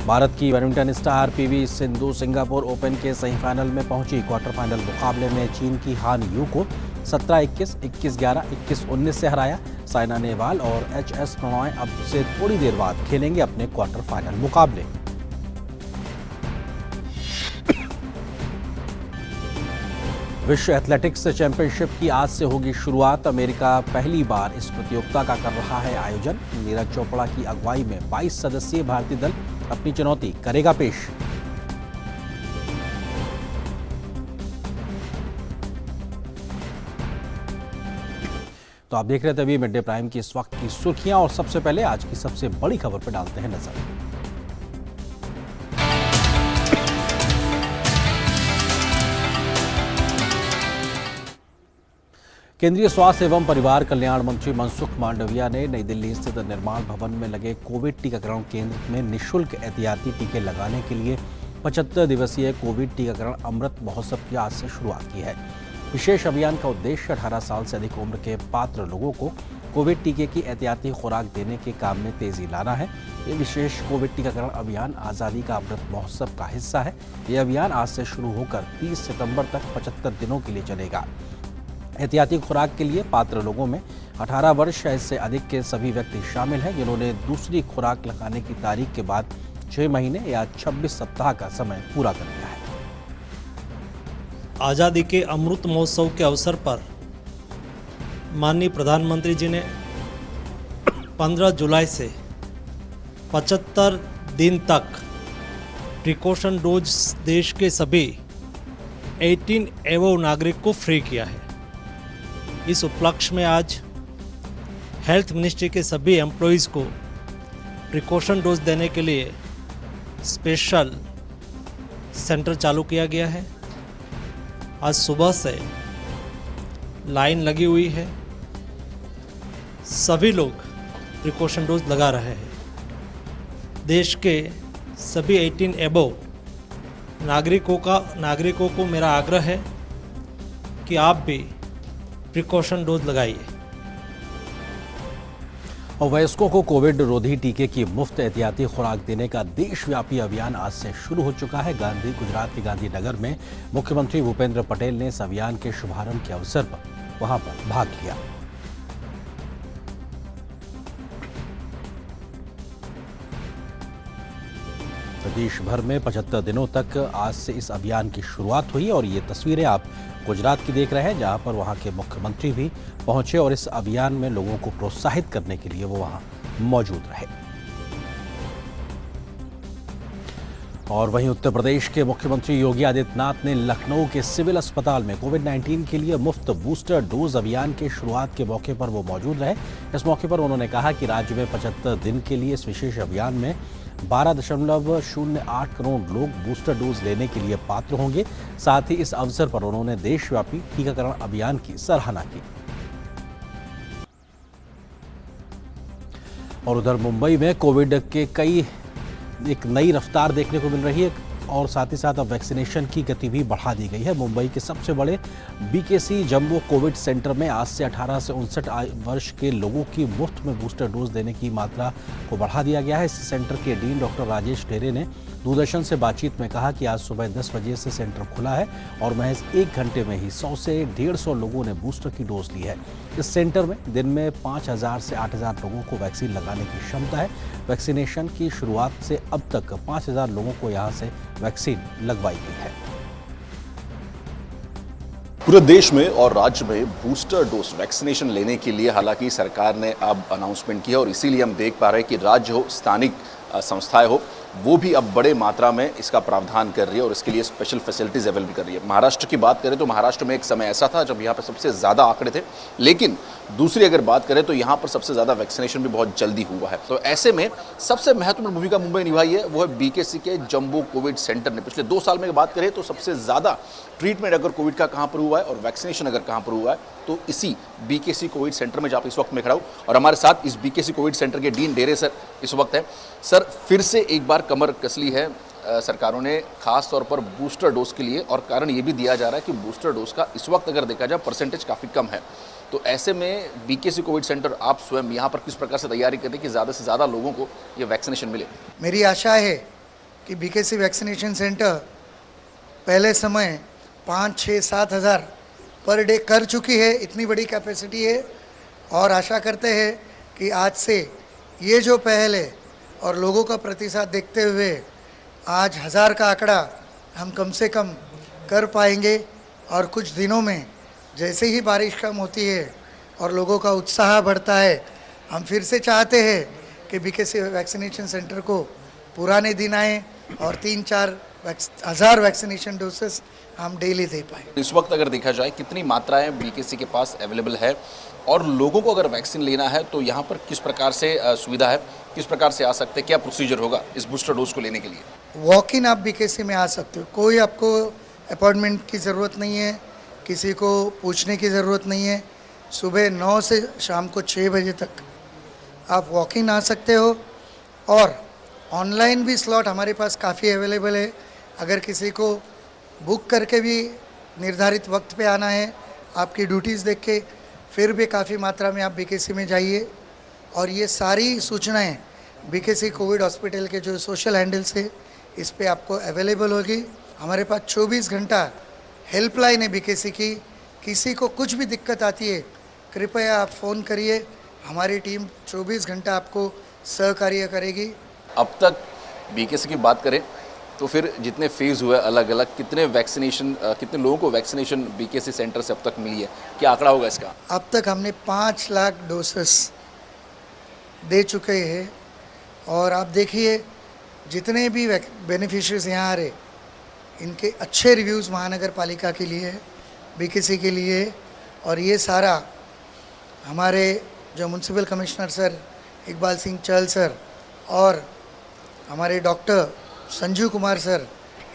भारत की badminton star PV Sindhu Singapore open के semifinal में पहुंची। क्वार्टर फाइनल मुकाबले में चीन की हान यू को 17-21, 21-11, 21-19 से हराया। साइना नेहवाल और एच.एस. प्रणॉय अब से थोड़ी देर बाद खेलेंगे अपने क्वार्टर फाइनल मुकाबले। विश्व एथलेटिक्स चैंपियनशिप की आज से होगी शुरुआत। अमेरिका पहली बार इस प्रतियोगिता का कर रहा है आयोजन। नीरज चोपड़ा की अगुवाई में 22 सदस्यीय भारतीय दल अपनी चुनौती करेगा पेश। तो आप देख रहे थे अभी मिड डे प्राइम की इस वक्त की सुर्खियां, और सबसे पहले आज की सबसे बड़ी खबर पर डालते हैं नजर। केंद्रीय स्वास्थ्य एवं परिवार कल्याण मंत्री मनसुख मांडविया ने नई दिल्ली स्थित निर्माण भवन में लगे कोविड टीकाकरण केंद्र में निःशुल्क एहतियाती टीके लगाने के लिए 75 दिवसीय कोविड टीकाकरण अमृत महोत्सव की आज से शुरुआत की है। विशेष अभियान का उद्देश्य 18 साल से अधिक उम्र के पात्र लोगों को कोविड टीके की एहतियाती खुराक देने के काम में तेजी लाना है। ये विशेष कोविड टीकाकरण अभियान आज़ादी का अमृत महोत्सव का हिस्सा है। ये अभियान आज से शुरू होकर 30 सितंबर तक 75 दिनों के लिए चलेगा। एहतियाती खुराक के लिए पात्र लोगों में 18 वर्ष या इससे अधिक के सभी व्यक्ति शामिल हैं जिन्होंने दूसरी खुराक लगाने की तारीख के बाद 6 महीने या 26 सप्ताह का समय पूरा कर लिया है। आज़ादी के अमृत महोत्सव के अवसर पर माननीय प्रधानमंत्री जी ने 15 जुलाई से 75 दिन तक प्रिकॉशन डोज देश के सभी 18 एवं नागरिक को फ्री किया है। इस उपलक्ष्य में आज हेल्थ मिनिस्ट्री के सभी एम्प्लॉयज़ को प्रिकॉशन डोज देने के लिए स्पेशल सेंटर चालू किया गया है। आज सुबह से लाइन लगी हुई है, सभी लोग प्रिकॉशन डोज लगा रहे हैं। देश के सभी 18 एबव नागरिकों को मेरा आग्रह है कि आप भी प्रिकॉशन डोज लगाइए। और वयस्कों को कोविड रोधी टीके की मुफ्त एहतियाती खुराक देने का देशव्यापी अभियान आज से शुरू हो चुका है। गुजरात के गांधीनगर में मुख्यमंत्री भूपेंद्र पटेल ने इस अभियान के शुभारंभ के अवसर पर वहां पर भाग लिया। देश भर में 75 दिनों तक आज से इस अभियान की शुरुआत हुई, और ये तस्वीरें आप गुजरात की देख रहे हैं जहां पर वहां के मुख्यमंत्री भी पहुंचे और इस अभियान में लोगों को प्रोत्साहित करने के लिए वो वहां मौजूद रहे। और वहीं उत्तर प्रदेश के मुख्यमंत्री योगी आदित्यनाथ ने लखनऊ के सिविल अस्पताल में कोविड-19 के लिए मुफ्त बूस्टर डोज अभियान के शुरुआत के मौके पर वो मौजूद रहे। इस मौके पर उन्होंने कहा कि राज्य में 75 दिन के लिए इस विशेष अभियान में 12.08 करोड़ लोग बूस्टर डोज लेने के लिए पात्र होंगे। साथ ही इस अवसर पर उन्होंने देशव्यापी टीकाकरण अभियान की सराहना की। और उधर मुंबई में कोविड के एक नई रफ्तार देखने को मिल रही है, और साथ ही साथ अब वैक्सीनेशन की गति भी बढ़ा दी गई है। मुंबई के सबसे बड़े बीकेसी जंबो कोविड सेंटर में आज से 18 से 59 वर्ष के लोगों की मुफ्त में बूस्टर डोज देने की मात्रा को बढ़ा दिया गया है। इस सेंटर के डीन डॉक्टर राजेश ढेरे ने दूरदर्शन से बातचीत में कहा कि आज सुबह 10 बजे से सेंटर खुला है और महज 1 घंटे में ही 100 से 150 लोगों ने बूस्टर की डोज ली है। इस सेंटर में दिन में 5000 से 8000 लोगों को वैक्सीन लगाने की क्षमता है। वैक्सीनेशन की शुरुआत से अब तक 5000 लोगों को यहां से वैक्सीन लगवाई गई है। पूरे देश में और राज्य में बूस्टर डोज वैक्सीनेशन लेने के लिए हालांकि सरकार ने अब अनाउंसमेंट किया, और इसीलिए हम देख पा रहे हैं कि राज्य हो, स्थानिक संस्थाएं हो, वो भी अब बड़े मात्रा में इसका प्रावधान कर रही है और इसके लिए स्पेशल फैसिलिटीज अवेलेबल कर रही है। महाराष्ट्र की बात करें तो महाराष्ट्र में एक समय ऐसा था जब यहाँ पर सबसे ज़्यादा आंकड़े थे, लेकिन दूसरी अगर बात करें तो यहाँ पर सबसे ज़्यादा वैक्सीनेशन भी बहुत जल्दी हुआ है। तो ऐसे में सबसे महत्वपूर्ण भूमिका मुंबई निभाई है, वो है बीकेसी के जंबो कोविड सेंटर ने। पिछले 2 साल में बात करें तो सबसे ज़्यादा ट्रीटमेंट अगर कोविड का कहाँ पर हुआ है और वैक्सीनेशन अगर कहाँ पर हुआ है तो इसी बीकेसी कोविड सेंटर में, जहाँ पर इस वक्त मैं खड़ा हूँ। और हमारे साथ इस बीकेसी कोविड सेंटर के डीन ढेरे सर इस वक्त है। सर, फिर से एक बार कमर कस ली है सरकारों ने, खास तौर पर बूस्टर डोज के लिए, और कारण ये भी दिया जा रहा है कि बूस्टर डोज का इस वक्त अगर देखा जाए परसेंटेज काफ़ी कम है। तो ऐसे में बीकेसी कोविड सेंटर आप स्वयं यहाँ पर किस प्रकार से तैयारी करें कि ज़्यादा से ज़्यादा लोगों को ये वैक्सीनेशन मिले? मेरी आशा है कि बीकेसी वैक्सीनेशन सेंटर पहले समय 5-6-7 हज़ार पर डे कर चुकी है, इतनी बड़ी कैपेसिटी है। और आशा करते हैं कि आज से ये जो पहल है और लोगों का प्रतिसाद देखते हुए आज 1000 का आंकड़ा हम कम से कम कर पाएंगे। और कुछ दिनों में जैसे ही बारिश कम होती है और लोगों का उत्साह बढ़ता है, हम फिर से चाहते हैं कि बीकेसी वैक्सीनेशन सेंटर को पुराने दिन आए और 3-4 हज़ार वैक्सीनेशन डोसेस हम डेली दे पाएँ। इस वक्त अगर देखा जाए कितनी मात्राएं बीकेसी के पास अवेलेबल है और लोगों को अगर वैक्सीन लेना है तो यहाँ पर किस प्रकार से सुविधा है, किस प्रकार से आ सकते हैं, क्या प्रोसीजर होगा इस बूस्टर डोज को लेने के लिए? वॉक इन आप बीकेसी में आ सकते हो, कोई आपको अपॉइंटमेंट की ज़रूरत नहीं है, किसी को पूछने की ज़रूरत नहीं है। सुबह 9 से शाम को 6 बजे तक आप वॉक इन आ सकते हो और ऑनलाइन भी स्लॉट हमारे पास काफ़ी अवेलेबल है। अगर किसी को बुक करके भी निर्धारित वक्त पे आना है, आपकी ड्यूटीज़ देख के, फिर भी काफ़ी मात्रा में आप बीकेसी में जाइए। और ये सारी सूचनाएं बीकेसी कोविड हॉस्पिटल के जो सोशल हैंडल्स है इस पे आपको अवेलेबल होगी। हमारे पास 24 घंटा हेल्पलाइन है बीकेसी की, किसी को कुछ भी दिक्कत आती है कृपया आप फ़ोन करिए, हमारी टीम 24 घंटा आपको सहकार्य करेगी। अब तक बीकेसी की बात करें तो फिर जितने फेज़ हुए अलग अलग, कितने लोगों को वैक्सीनेशन बीकेसी सेंटर से अब तक मिली है, क्या आंकड़ा होगा इसका? अब तक हमने 5 लाख डोसेस दे चुके हैं। और आप देखिए जितने भी बेनिफिशरीज यहाँ आ रहे, इनके अच्छे रिव्यूज़ महानगर पालिका के लिए, बीकेसी के लिए। और ये सारा हमारे जो municipal commissioner sir Iqbal Singh Chahal sir और हमारे डॉक्टर संजीव कुमार सर,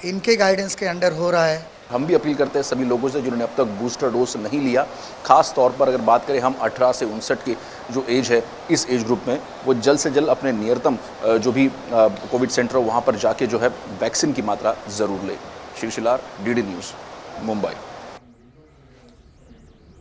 इनके गाइडेंस के अंडर हो रहा है। हम भी अपील करते हैं सभी लोगों से जिन्होंने अब तक बूस्टर डोज नहीं लिया, खास तौर पर अगर बात करें हम 18 से 59 की जो एज है, इस एज ग्रुप में वो जल्द से जल्द अपने नियरतम जो भी कोविड सेंटर हो वहाँ पर जाके जो है वैक्सीन की मात्रा ज़रूर ले। शिवशिलार, डीडी न्यूज़, मुंबई।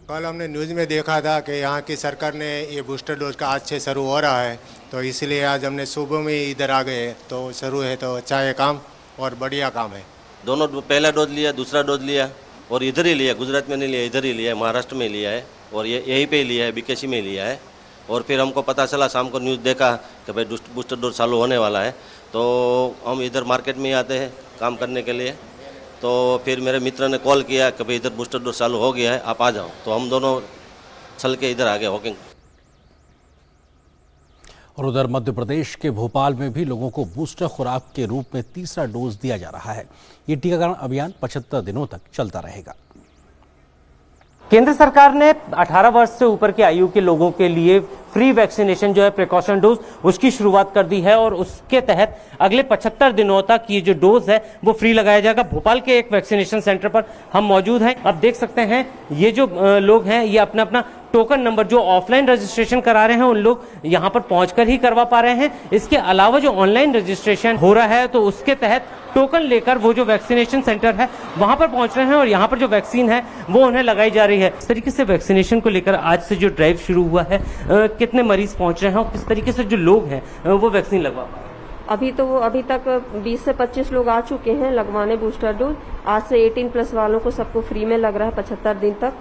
कल हमने न्यूज़ में देखा था कि यहाँ की सरकार ने ये बूस्टर डोज का आज से शुरू हो रहा है, तो इसलिए आज हमने सुबह में इधर आ गए। तो शुरू है तो अच्छा है काम और बढ़िया काम है। दोनों पहला डोज लिया, दूसरा डोज लिया और इधर ही लिया, गुजरात में नहीं लिया, इधर ही लिया है, महाराष्ट्र में लिया है और ये यहीं पे ही लिया है, बीकेसी में लिया है। और फिर हमको पता चला, शाम को न्यूज़ देखा कि भाई बूस्टर डोज चालू होने वाला है, तो हम इधर मार्केट में ही आते हैं काम करने के लिए। तो फिर मेरे मित्र ने कॉल किया कि भाई इधर बूस्टर डोज चालू हो गया है, आप आ जाओ। तो हम दोनों चल के इधर आ गए वॉकिंग। और उधर मध्य प्रदेश के भोपाल में भी लोगों को बूस्टर खुराक के रूप में तीसरा डोज दिया जा रहा है। ये टीकाकरण अभियान 75 दिनों तक चलता रहेगा। केंद्र सरकार ने 18 वर्ष से ऊपर की आयु के लोगों के लिए फ्री वैक्सीनेशन जो है प्रिकॉशन डोज, उसकी शुरुआत कर दी है और उसके तहत अगले 75 दिनों तक ये जो डोज है वो फ्री लगाया जाएगा। भोपाल के एक वैक्सीनेशन सेंटर पर हम मौजूद हैं। अब देख सकते हैं ये जो लोग हैं ये अपना अपना टोकन नंबर जो ऑफलाइन रजिस्ट्रेशन करा रहे हैं उन लोग यहाँ पर पहुंचकर ही करवा पा रहे हैं। इसके अलावा जो ऑनलाइन रजिस्ट्रेशन हो रहा है तो उसके तहत टोकन लेकर वो जो वैक्सीनेशन सेंटर है वहां पर पहुंच रहे हैं और यहाँ पर जो वैक्सीन है वो उन्हें लगाई जा रही है। इस तरीके से वैक्सीनेशन को लेकर आज से जो ड्राइव शुरू हुआ है, कितने मरीज पहुंच रहे हैं और किस तरीके से जो लोग हैं वो वैक्सीन लगवा पा रहे हैं? अभी तक 20 से 25 लोग आ चुके हैं लगवाने बूस्टर डोज। आज से 18+ वालों को सबको फ्री में लग रहा है 75 दिन तक।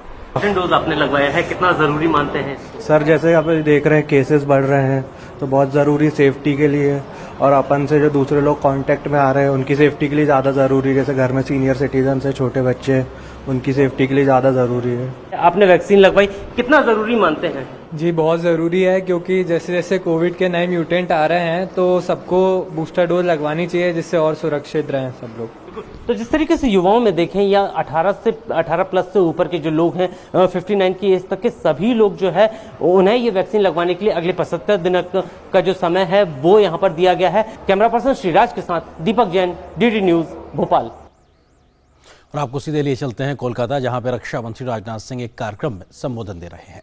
डोज आपने लगवाया है, कितना जरूरी मानते हैं? सर जैसे आप देख रहे हैं केसेस बढ़ रहे हैं तो बहुत ज़रूरी सेफ्टी के लिए, और अपन से जो दूसरे लोग कांटेक्ट में आ रहे हैं उनकी सेफ्टी के लिए ज़्यादा ज़रूरी है। जैसे घर में सीनियर सिटीजन है, छोटे बच्चे, उनकी सेफ्टी के लिए ज़्यादा ज़रूरी है। आपने वैक्सीन लगवाई, कितना ज़रूरी मानते हैं? जी बहुत ज़रूरी है, क्योंकि जैसे जैसे कोविड के नए म्यूटेंट आ रहे हैं तो सबको बूस्टर डोज लगवानी चाहिए जिससे और सुरक्षित रहें सब लोग। तो जिस तरीके से युवाओं में देखें या 18+ से ऊपर के जो लोग हैं 59 की एज तक के सभी लोग जो है उन्हें ये वैक्सीन लगवाने के लिए अगले 75 दिन का जो समय है वो यहाँ पर दिया गया है। कैमरा पर्सन श्रीराज के साथ दीपक जैन, डीडी न्यूज़, भोपाल। और आपको सीधे लिए चलते हैं कोलकाता, जहां पर रक्षा मंत्री राजनाथ सिंह एक कार्यक्रम में संबोधन दे रहे हैं।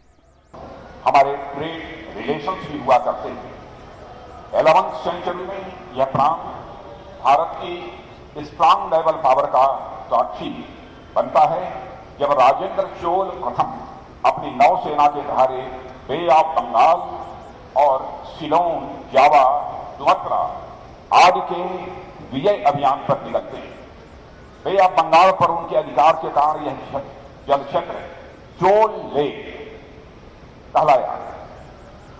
हमारे ट्रेड रिलेशंस भी हुआ करते थे। 11वीं सेंचुरी में यह प्रांत भारत की स्ट्रांग नेवल पावर का साक्षी बनता है, जब राजेंद्र चोल प्रथम अपनी नौसेना के सहारे बे ऑफ बंगाल और सिलोन, जावा, सुमात्रा आज के विजय अभियान पर निकलते हैं। वे अब बंगाल पर उनके अधिकार के कारण यह जल क्षेत्र चोल लेक कहलाया।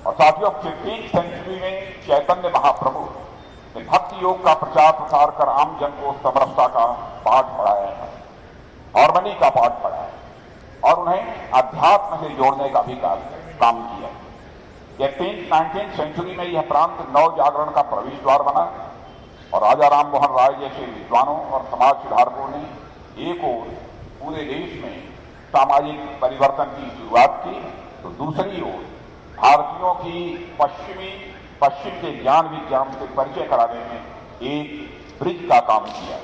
और साथियों, 15वीं सेंचुरी में चैतन्य महाप्रभु ने भक्ति योग का प्रचार प्रसार कर आम जन को समरसता का पाठ पढ़ाया है, हार्मनी का पाठ पढ़ाया और उन्हें अध्यात्म से जोड़ने का भी काम किया। 19वीं सेंचुरी में यह प्रांत नव जागरण का प्रवेश द्वार बना और राजा राम मोहन राय जैसे विद्वानों और समाज सुधारकों ने एक ओर पूरे देश में सामाजिक परिवर्तन की शुरुआत की तो दूसरी ओर भारतीयों की पश्चिम के ज्ञान विज्ञान से परिचय कराने में एक ब्रिज का काम किया।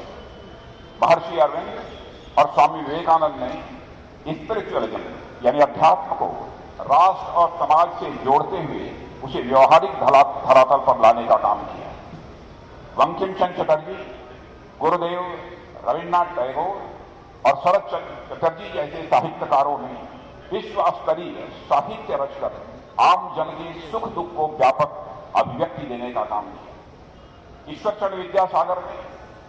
महर्षि अरविंद और स्वामी विवेकानंद ने स्पिरिचुअलिज्म यानी अध्यात्म को राष्ट्र और समाज से जोड़ते हुए उसे व्यवहारिक धरातल पर लाने का काम किया। बंकिम चंद्र चटर्जी, गुरुदेव रविन्द्रनाथ टैगोर और शरद चंद्र चटर्जी जैसे साहित्यकारों ने विश्व स्तरीय साहित्य रचकर आम जन के सुख दुख को व्यापक अभिव्यक्ति देने का काम किया। ईश्वर चंद्र विद्यासागर ने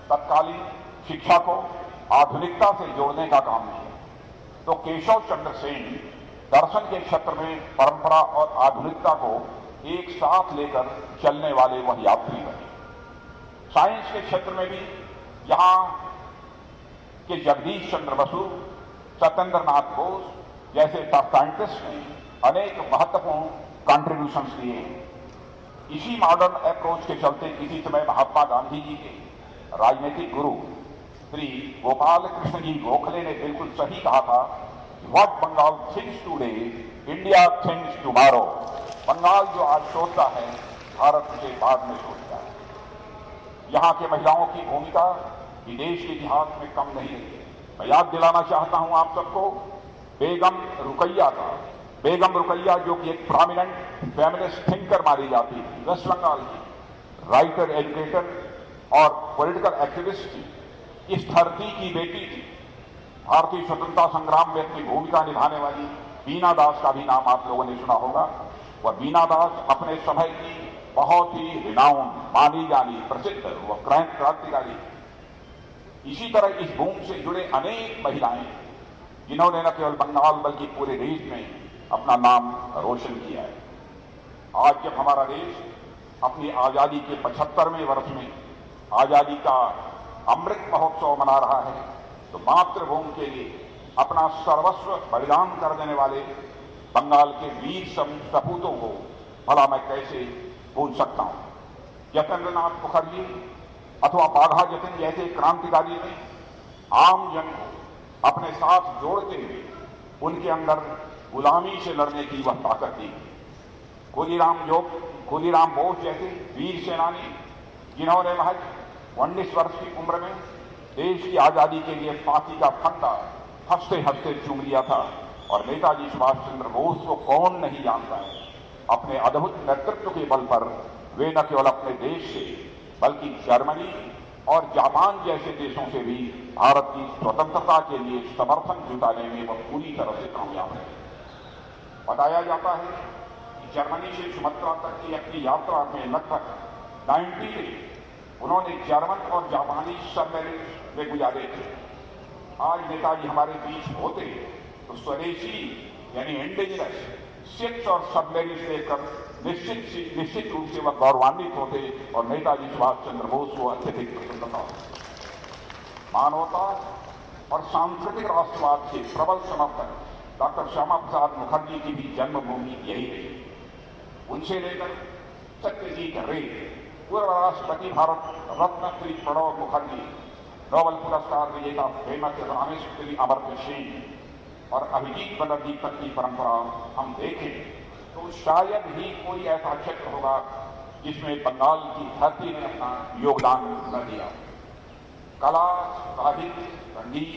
तत्कालीन शिक्षा को आधुनिकता से जोड़ने का काम किया तो केशव चंद्र सेन दर्शन के क्षेत्र में परंपरा और आधुनिकता को एक साथ लेकर चलने वाले वह यात्री बने। साइंस के क्षेत्र में भी यहाँ के जगदीश चंद्र बसु, सत्येंद्र नाथ बोस जैसे साइंटिस्ट ने अनेक महत्वपूर्ण कंट्रीब्यूशंस दिए हैं। इसी मॉडर्न अप्रोच के चलते किसी समय महात्मा गांधी जी के राजनीतिक गुरु श्री गोपाल कृष्ण जी गोखले ने बिल्कुल सही कहा था, what Bengal thinks today India thinks tomorrow. Bengal जो आज सोचता है भारत उसे बाद में सोचता है। यहाँ के महिलाओं की भूमिका विदेश के इतिहास में कम नहीं रही है। मैं याद दिलाना चाहता हूं आप सबको बेगम रुकैया जो कि एक प्रोमिनेंट फेमिनिस्ट थिंकर मानी जाती थी, वेस्ट बंगाल की राइटर, एजुकेटर और पॉलिटिकल एक्टिविस्ट थी। इस धरती की बेटी थी। भारतीय स्वतंत्रता संग्राम में अपनी भूमिका निभाने वाली बीना दास का भी नाम आप लोगों ने सुना होगा। वह बीना दास अपने समय की बहुत ही रिनाउन, मानी जानी, प्रसिद्ध व क्रांतिकारी। इसी तरह इस भूमि से जुड़े अनेक महिलाएं जिन्होंने न केवल बंगाल बल्कि पूरे देश में अपना नाम रोशन किया है। आज जब हमारा देश अपनी आजादी के 75वें वर्ष में आजादी का अमृत महोत्सव मना रहा है तो मातृभूमि के लिए अपना सर्वस्व बलिदान कर देने वाले बंगाल के वीर सपूतों को भला मैं कैसे भूल सकता हूं। जतिन्द्र नाथ मुखर्जी अथवा बाघा जतिन जैसे क्रांतिकारी ने आम जन को अपने साथ जोड़ते हुए उनके अंदर गुलामी से लड़ने की वह ताकत दी। खुदीराम बोस जैसे वीर सेनानी जिन्होंने महज 19 वर्ष की उम्र में देश की आजादी के लिए फांसी का फंदा हंसते हंसते चूम लिया था। और नेताजी सुभाष चंद्र बोस को कौन नहीं जानता है। अपने अद्भुत नेतृत्व के बल पर वे न केवल अपने देश से बल्कि जर्मनी और जापान जैसे देशों से भी भारत की स्वतंत्रता के लिए समर्थन जुटाने में वह पूरी तरह से कामयाब रहे। बताया जाता है कि जर्मनी से सुमात्रा तक की अपनी यात्रा में लगभग 90 दिन उन्होंने जर्मन और जापानी सबमरीन में गुजारे थे। आज नेताजी हमारे बीच होते तो स्वदेशी यानी इंडिजिनस शिप्स और सबमरीन लेकर निश्चित रूप से वह गौरवान्वित होते और नेताजी सुभाष चंद्र बोस को अत्यधिक प्रसन्नता होती। मानवता और सांस्कृतिक राष्ट्रवाद के प्रबल समर्थक डॉक्टर श्यामा प्रसाद मुखर्जी की भी जन्मभूमि यही रही। उनसे लेकर सत्यजीत रे, पूर्व राष्ट्रपति भारत रत्न श्री प्रणब मुखर्जी, नोबेल पुरस्कार विजेता फेमस रामेश्वरी अमर्त्य सेन और अभिजीत बनर्जी तक की परंपरा हम देखें तो शायद ही कोई ऐसा क्षेत्र होगा जिसमें बंगाल की धरती ने अपना योगदान न दिया। कला, साहित्य, संगीत,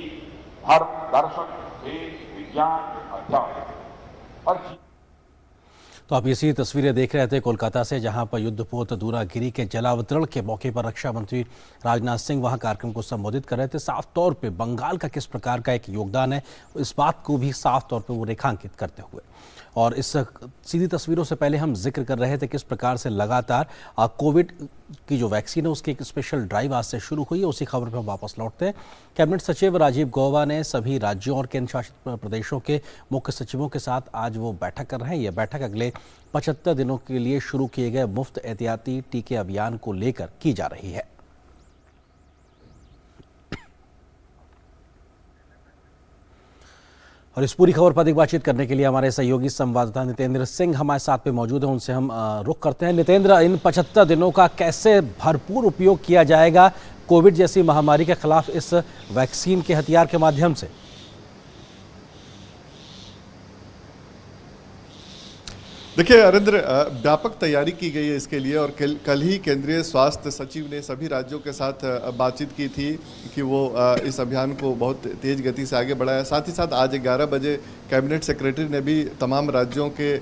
धर्म, दर्शन, खेल, विज्ञान, अध्यात्म और तो आप इसी तस्वीरें देख रहे थे कोलकाता से, जहां पर युद्धपोत दूरागिरी के जलावतरण के मौके पर रक्षा मंत्री राजनाथ सिंह वहां कार्यक्रम को संबोधित कर रहे थे। साफ तौर पे बंगाल का किस प्रकार का एक योगदान है इस बात को भी साफ तौर पे वो रेखांकित करते हुए, और इस सीधी तस्वीरों से पहले हम जिक्र कर रहे थे किस प्रकार से लगातार कोविड की जो वैक्सीन है उसकी एक स्पेशल ड्राइव आज से शुरू हुई है। उसी खबर पर हम वापस लौटते हैं। कैबिनेट सचिव राजीव गौबा ने सभी राज्यों और केंद्र शासित प्रदेशों के मुख्य सचिवों के साथ आज वो बैठक कर रहे हैं। यह बैठक अगले 75 दिनों के लिए शुरू किए गए मुफ्त एहतियाती टीके अभियान को लेकर की जा रही है। और इस पूरी खबर पर अधिक बातचीत करने के लिए हमारे सहयोगी संवाददाता नितेंद्र सिंह हमारे साथ पे मौजूद हैं। उनसे हम रुख करते हैं। नितेंद्र, इन 75 दिनों का कैसे भरपूर उपयोग किया जाएगा कोविड जैसी महामारी के खिलाफ इस वैक्सीन के हथियार के माध्यम से? देखिए अरिंद्र, व्यापक तैयारी की गई है इसके लिए और कल ही केंद्रीय स्वास्थ्य सचिव ने सभी राज्यों के साथ बातचीत की थी कि वो इस अभियान को बहुत तेज गति से आगे बढ़ाया। साथ ही साथ आज 11 बजे कैबिनेट सेक्रेटरी ने भी तमाम राज्यों के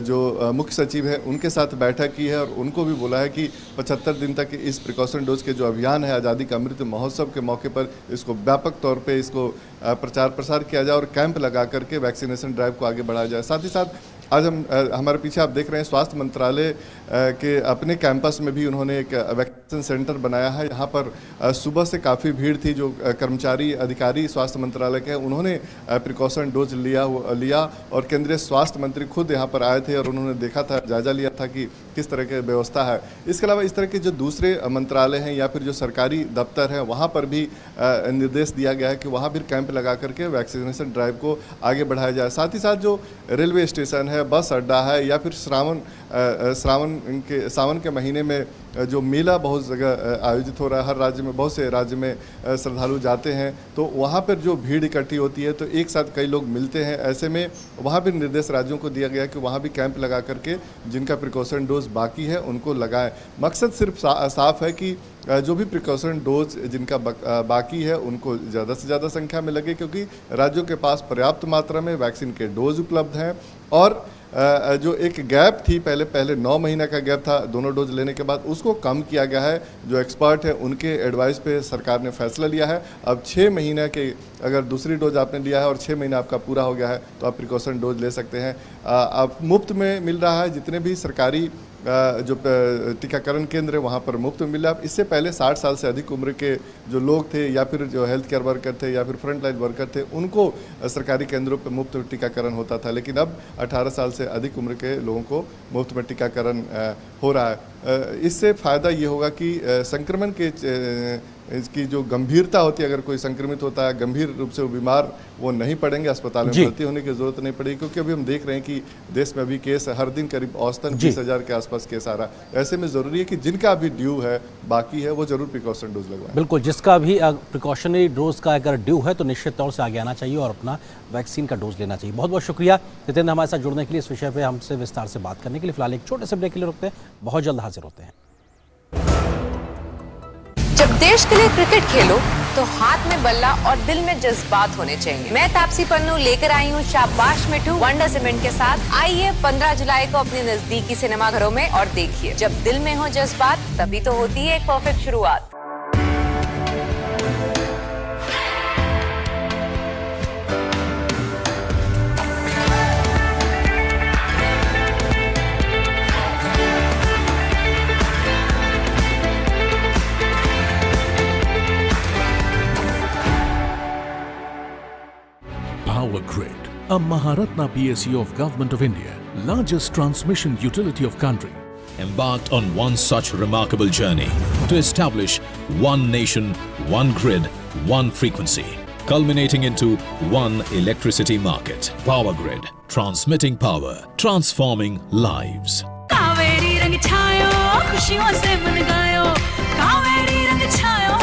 जो मुख्य सचिव हैं उनके साथ बैठक की है और उनको भी बोला है कि 75 दिन तक इस प्रिकॉशन डोज के जो अभियान है आज़ादी का अमृत महोत्सव के मौके पर इसको व्यापक तौर पे इसको प्रचार प्रसार किया जाए और कैंप लगा करके वैक्सीनेशन ड्राइव को आगे बढ़ाया जाए। साथ ही साथ आज हमारे पीछे आप देख रहे हैं स्वास्थ्य मंत्रालय के अपने कैंपस में भी उन्होंने एक वैक्सीनेशन सेंटर बनाया है। यहाँ पर सुबह से काफ़ी भीड़ थी। जो कर्मचारी अधिकारी स्वास्थ्य मंत्रालय के हैं उन्होंने प्रिकॉशन डोज लिया और केंद्रीय स्वास्थ्य मंत्री खुद यहाँ पर आए थे और उन्होंने देखा था, जायजा लिया था कि किस तरह की व्यवस्था है। इसके अलावा इस तरह के जो दूसरे मंत्रालय हैं या फिर जो सरकारी दफ्तर हैं वहाँ पर भी निर्देश दिया गया है कि वहाँ भी कैंप लगा करके वैक्सीनेशन ड्राइव को आगे बढ़ाया जाए। साथ ही साथ जो रेलवे स्टेशन है, बस अड्डा है या फिर सावन के महीने में जो मेला बहुत जगह आयोजित हो रहा है, हर राज्य में बहुत से राज्य में श्रद्धालु जाते हैं तो वहाँ पर जो भीड़ इकट्ठी होती है तो एक साथ कई लोग मिलते हैं। ऐसे में वहाँ भी निर्देश राज्यों को दिया गया कि वहाँ भी कैंप लगा करके जिनका प्रिकॉशन डोज बाकी है उनको लगाएं। मकसद सिर्फ साफ है कि जो भी प्रिकॉशन डोज जिनका बाकी है उनको ज़्यादा से ज़्यादा संख्या में लगे, क्योंकि राज्यों के पास पर्याप्त मात्रा में वैक्सीन के डोज उपलब्ध हैं। और जो एक गैप थी, पहले 9 महीने का गैप था दोनों डोज लेने के बाद, उसको कम किया गया है। जो एक्सपर्ट है उनके एडवाइस पे सरकार ने फैसला लिया है। अब 6 महीने के अगर दूसरी डोज आपने लिया है और 6 महीना आपका पूरा हो गया है तो आप प्रिकॉशन डोज ले सकते हैं। अब मुफ्त में मिल रहा है। जितने भी सरकारी जो टीकाकरण केंद्र है वहाँ पर मुफ्त में मिल रहा है। इससे पहले 60 साल से अधिक उम्र के जो लोग थे या फिर जो हेल्थ केयर वर्कर थे या फिर फ्रंट लाइन वर्कर थे उनको सरकारी केंद्रों पर मुफ्त टीकाकरण होता था, लेकिन अब 18 साल से अधिक उम्र के लोगों को मुफ्त में टीकाकरण हो रहा है। इससे फ़ायदा ये होगा कि संक्रमण के इसकी जो गंभीरता होती है, अगर कोई संक्रमित होता है गंभीर रूप से वो बीमार वो नहीं पड़ेंगे, अस्पताल में भर्ती होने की ज़रूरत नहीं पड़ेगी, क्योंकि अभी हम देख रहे हैं कि देश में अभी केस हर दिन करीब औसतन 20,000 के आसपास केस आ रहा है। ऐसे में ज़रूरी है कि जिनका अभी ड्यू है बाकी है वो जरूर प्रिकॉशन डोज लगवाएं। बिल्कुल, जिसका भी प्रिकॉशनरी डोज का अगर ड्यू है तो निश्चित तौर से आगे आना चाहिए और अपना वैक्सीन का डोज लेना चाहिए। बहुत बहुत शुक्रिया नितेंद्र हमारे साथ जुड़ने के लिए, इस विषय पर हमसे विस्तार से बात करने के लिए। फिलहाल एक छोटे से ब्रेक के लिए रुकते हैं, बहुत जल्द हाजिर होते हैं। जब देश के लिए क्रिकेट खेलो तो हाथ में बल्ला और दिल में जज्बात होने चाहिए। मैं तापसी पन्नू लेकर आई हूँ शाबाश मिठू वंडर सीमेंट के साथ। आइए 15 जुलाई को अपने नजदीकी सिनेमाघरों में और देखिए, जब दिल में हो जज्बात तभी तो होती है एक परफेक्ट शुरुआत। Power Grid, a Maharatna PSU of Government of India, largest transmission utility of country, embarked on one such remarkable journey to establish one nation, one grid, one frequency, culminating into one electricity market. Power Grid, transmitting power, transforming lives. Kaveri रंग छायो खुशियों से मन गायो, कावेरी रंग छायो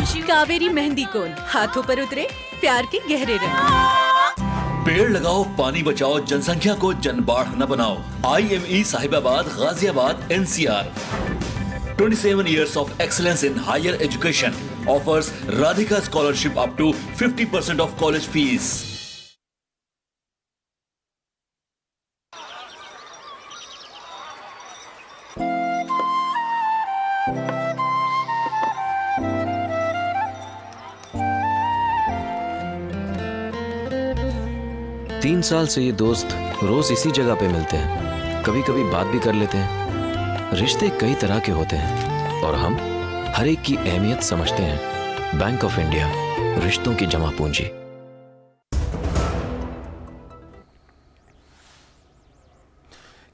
खुशियों। कावेरी मेहंदी कोन हाथों पर उतरे प्यार के गहरे रंग। पेड़ लगाओ, पानी बचाओ, जनसंख्या को जनबाढ़ न बनाओ। IME Sahibabad, Ghaziabad, NCR। 27 years of excellence in higher education offers Radhika scholarship up to 50% of college fees. तीन साल से ये दोस्त रोज इसी जगह पे मिलते हैं, कभी कभी बात भी कर लेते हैं। रिश्ते कई तरह के होते हैं और हम हर एक की अहमियत समझते हैं। बैंक ऑफ इंडिया, रिश्तों की जमा पूंजी।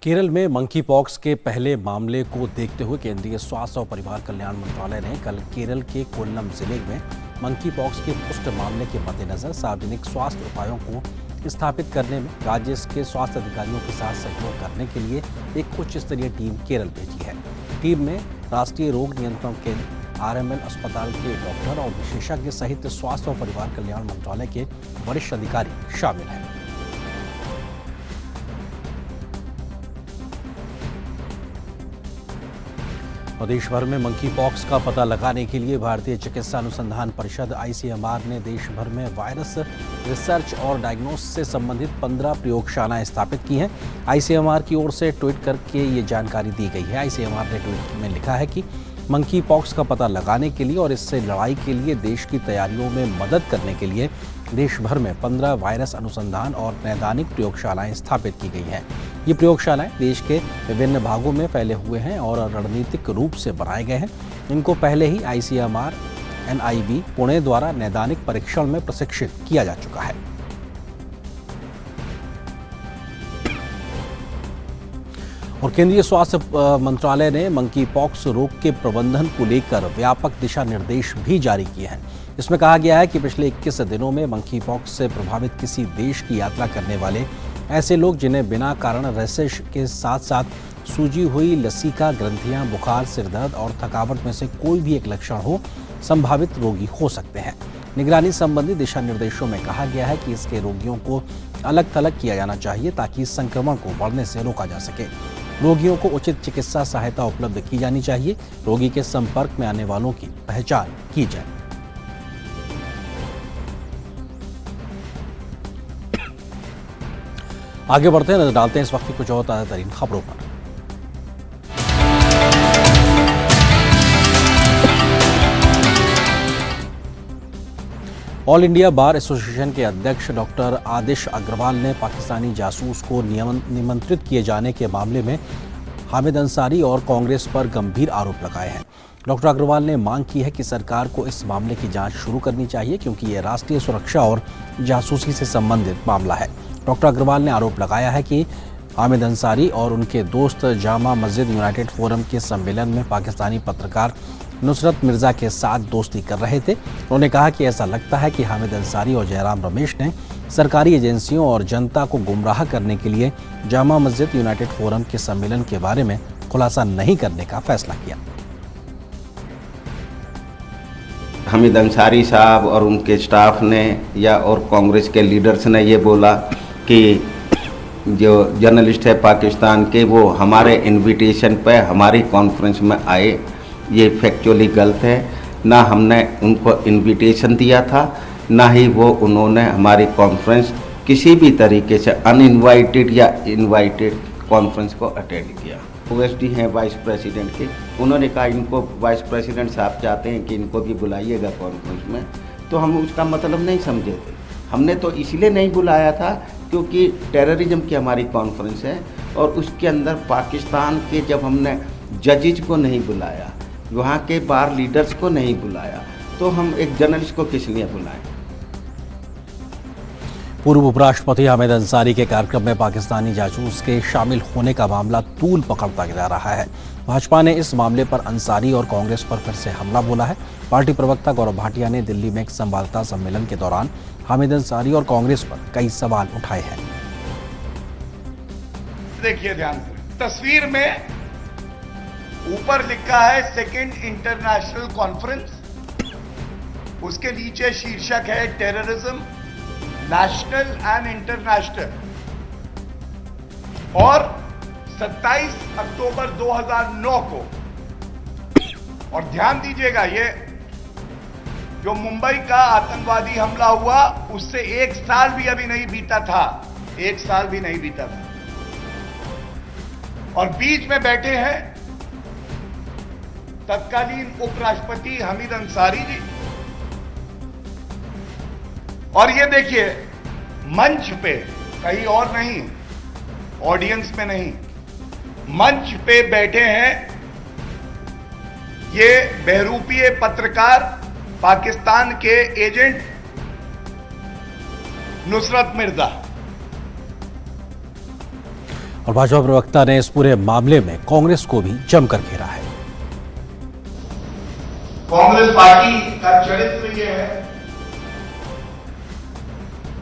केरल में मंकी पॉक्स के पहले मामले को देखते हुए केंद्रीय स्वास्थ्य और परिवार कल्याण मंत्रालय ने कल केरल के कोल्लम जिले में मंकी पॉक्स के पुष्ट मामले के मद्देनजर सार्वजनिक स्वास्थ्य उपायों को स्थापित करने में राज्य के स्वास्थ्य अधिकारियों के साथ सहयोग करने के लिए एक उच्च स्तरीय टीम केरल भेजी है। टीम में राष्ट्रीय रोग नियंत्रण केंद्र, आरएमएल अस्पताल के डॉक्टर और विशेषज्ञ सहित स्वास्थ्य और परिवार कल्याण मंत्रालय के वरिष्ठ अधिकारी शामिल हैं। और देश भर में मंकी पॉक्स का पता लगाने के लिए भारतीय चिकित्सा अनुसंधान परिषद ICMR ने देश भर में वायरस रिसर्च और डायग्नोसिस से संबंधित 15 प्रयोगशालाएं स्थापित की हैं। ICMR की ओर से ट्वीट करके ये जानकारी दी गई है। ICMR ने ट्वीट में लिखा है कि मंकी पॉक्स का पता लगाने के लिए और इससे लड़ाई के लिए देश की तैयारियों में मदद करने के लिए देश भर में 15 वायरस अनुसंधान और नैदानिक प्रयोगशालाएं स्थापित की गई हैं। ये प्रयोगशालाएं देश के विभिन्न भागों में फैले हुए हैं और रणनीतिक रूप से बनाए गए हैं। इनको पहले ही ICMR NIV पुणे द्वारा नैदानिक परीक्षण में प्रशिक्षित किया जा चुका है। और केंद्रीय स्वास्थ्य मंत्रालय ने मंकी पॉक्स रोग के प्रबंधन को लेकर व्यापक दिशा निर्देश भी जारी किए हैं। इसमें कहा गया है कि पिछले 21 दिनों में मंकी पॉक्स से प्रभावित किसी देश की यात्रा करने वाले ऐसे लोग जिन्हें बिना कारण रैशेज के साथ साथ सूजी हुई लसीका ग्रंथियां, बुखार, सिरदर्द और थकावट में से कोई भी एक लक्षण हो, संभावित रोगी हो सकते हैं। निगरानी संबंधी दिशा निर्देशों में कहा गया है कि इसके रोगियों को अलग थलग किया जाना चाहिए ताकि संक्रमण को बढ़ने से रोका जा सके। रोगियों को उचित चिकित्सा सहायता उपलब्ध की जानी चाहिए। रोगी के संपर्क में आने वालों की पहचान की जाए। आगे बढ़ते हैं, नजर डालते हैं इस वक्त की कुछ और ताजा तरीन खबरों पर। ऑल इंडिया बार एसोसिएशन के अध्यक्ष डॉक्टर आदिश अग्रवाल ने पाकिस्तानी जासूस को निमंत्रित किए जाने के मामले में हामिद अंसारी और कांग्रेस पर गंभीर आरोप लगाए हैं। डॉक्टर अग्रवाल ने मांग की है कि सरकार को इस मामले की जांच शुरू करनी चाहिए क्योंकि यह राष्ट्रीय सुरक्षा और जासूसी से संबंधित मामला है। डॉक्टर अग्रवाल ने आरोप लगाया है कि हामिद अंसारी और उनके दोस्त जामा मस्जिद यूनाइटेड फोरम के सम्मेलन में पाकिस्तानी पत्रकार नुसरत मिर्जा के साथ दोस्ती कर रहे थे। उन्होंने कहा कि ऐसा लगता है कि हामिद अंसारी और जयराम रमेश ने सरकारी एजेंसियों और जनता को गुमराह करने के लिए जामा मस्जिद यूनाइटेड फोरम के सम्मेलन के बारे में खुलासा नहीं करने का फैसला किया। हामिद अंसारी साहब और उनके स्टाफ ने या और कांग्रेस के लीडर्स ने ये बोला कि जो जर्नलिस्ट है पाकिस्तान के वो हमारे इनविटेशन पे हमारी कॉन्फ्रेंस में आए, ये फैक्चुअली गलत है। ना हमने उनको इनविटेशन दिया था, ना ही वो उन्होंने हमारी कॉन्फ्रेंस किसी भी तरीके से अनइनवाइटेड या इनवाइटेड कॉन्फ्रेंस को अटेंड किया। OSD हैं वाइस प्रेसिडेंट के, उन्होंने कहा इनको वाइस प्रेसिडेंट साहब चाहते हैं कि इनको भी बुलाइएगा कॉन्फ्रेंस में, तो हम उसका मतलब नहीं समझे थे। हमने तो इसलिए नहीं बुलाया था क्योंकि टेररिज्म की हमारी कॉन्फ्रेंस है और उसके अंदर पाकिस्तान के जब हमने जजेज को नहीं बुलाया, वहाँ के बार लीडर्स को नहीं बुलाया, तो हम एक जर्नलिस्ट को किस लिए बुलाएं। पूर्व उपराष्ट्रपति हामिद अंसारी के कार्यक्रम में पाकिस्तानी जासूस के शामिल होने का मामला तूल पकड़ता जा रहा है। भाजपा ने इस मामले पर अंसारी और कांग्रेस पर फिर से हमला बोला है। पार्टी प्रवक्ता गौरव भाटिया ने दिल्ली में एक संवाददाता सम्मेलन के दौरान हामिद अंसारी और कांग्रेस पर कई सवाल उठाए हैं। देखिए ध्यान से, तस्वीर में ऊपर लिखा है सेकेंड इंटरनेशनल कॉन्फ्रेंस, उसके नीचे शीर्षक है टेररिज्म नेशनल एंड इंटरनेशनल, और 27 अक्टूबर 2009 को, और ध्यान दीजिएगा ये जो मुंबई का आतंकवादी हमला हुआ उससे 1 साल भी अभी नहीं बीता था, 1 साल भी नहीं बीता था, और बीच में बैठे हैं तत्कालीन उपराष्ट्रपति हामिद अंसारी जी। और ये देखिए मंच पे, कहीं और नहीं, ऑडियंस में नहीं, मंच पे बैठे हैं ये बहरूपीय पत्रकार पाकिस्तान के एजेंट नुसरत मिर्जा। और भाजपा प्रवक्ता ने इस पूरे मामले में कांग्रेस को भी जमकर घेरा है। कांग्रेस पार्टी का चरित्र यह है,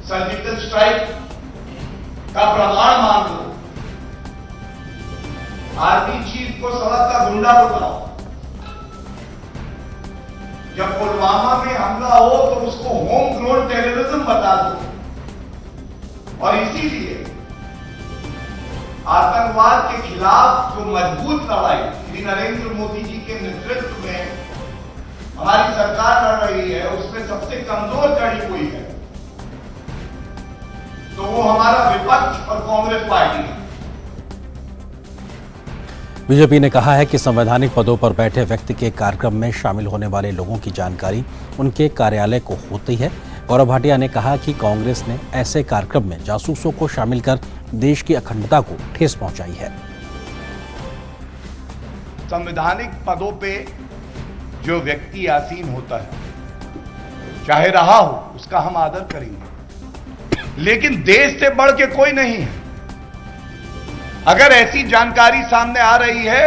सर्जिकल स्ट्राइक का प्रमाण मान लो, आर्मी चीफ को सड़क का गुंडा बताओ, जब पुलवामा में हमला हो तो उसको होम ग्रोन टेररिज्म बता दो। और इसीलिए आतंकवाद के खिलाफ जो मजबूत लड़ाई श्री नरेंद्र मोदी जी के नेतृत्व में हमारी सरकार लड़ रही है, उसमें सबसे कमजोर कड़ी कोई है तो वो हमारा विपक्ष और कांग्रेस पार्टी है। बीजेपी ने कहा है कि संवैधानिक पदों पर बैठे व्यक्ति के कार्यक्रम में शामिल होने वाले लोगों की जानकारी उनके कार्यालय को होती है। गौरव भाटिया ने कहा कि कांग्रेस ने ऐसे कार्यक्रम में जासूसों को शामिल कर देश की अखंडता को ठेस पहुंचाई है। संवैधानिक पदों पे जो व्यक्ति आसीन होता है, चाहे रहा हो, उसका हम आदर करेंगे, लेकिन देश से बढ़ के कोई नहीं है। अगर ऐसी जानकारी सामने आ रही है,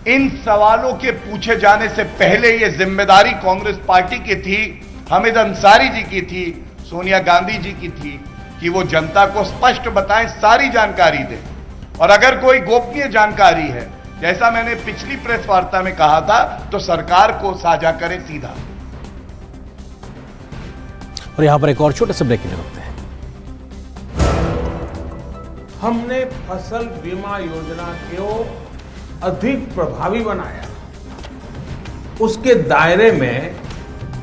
इन सवालों के पूछे जाने से पहले ये जिम्मेदारी कांग्रेस पार्टी की थी, हामिद अंसारी जी की थी, सोनिया गांधी जी की थी कि वो जनता को स्पष्ट बताएं, सारी जानकारी दें। और अगर कोई गोपनीय जानकारी है, जैसा मैंने पिछली प्रेस वार्ता में कहा था, तो सरकार को साझा करें सीधा। और यहां पर एक और छोटे से ब्रेक के लिए रुकते हैं। हमने फसल बीमा योजना को अधिक प्रभावी बनाया, उसके दायरे में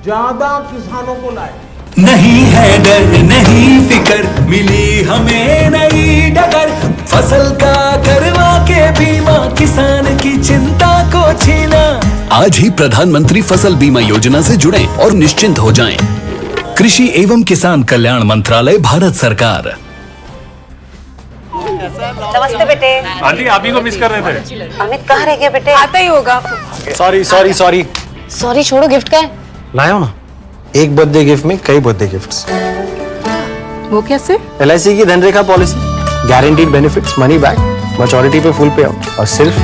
ज्यादा किसानों को लाए। नहीं है डर नहीं फिकर, मिली हमें नई डगर, फसल का करवा के बीमा किसान की चिंता को छीना। आज ही प्रधानमंत्री फसल बीमा योजना से जुड़ें और निश्चिंत हो जाएं। कृषि एवं किसान कल्याण मंत्रालय, भारत सरकार। नमस्ते बेटे। आंटी आप ही को मिस कर रहे थे। अमित कहाँ रह गया बेटे? आता ही होगा। सॉरी सॉरी सॉरी सॉरी छोड़ो, गिफ्ट का है? लाया ना, एक बर्थडे गिफ्ट में कई बर्थडे गिफ्ट्स। वो कैसे? LIC की Dhanrekha policy, guaranteed benefits, money back, maturity पे फुल पे आउट और सिर्फ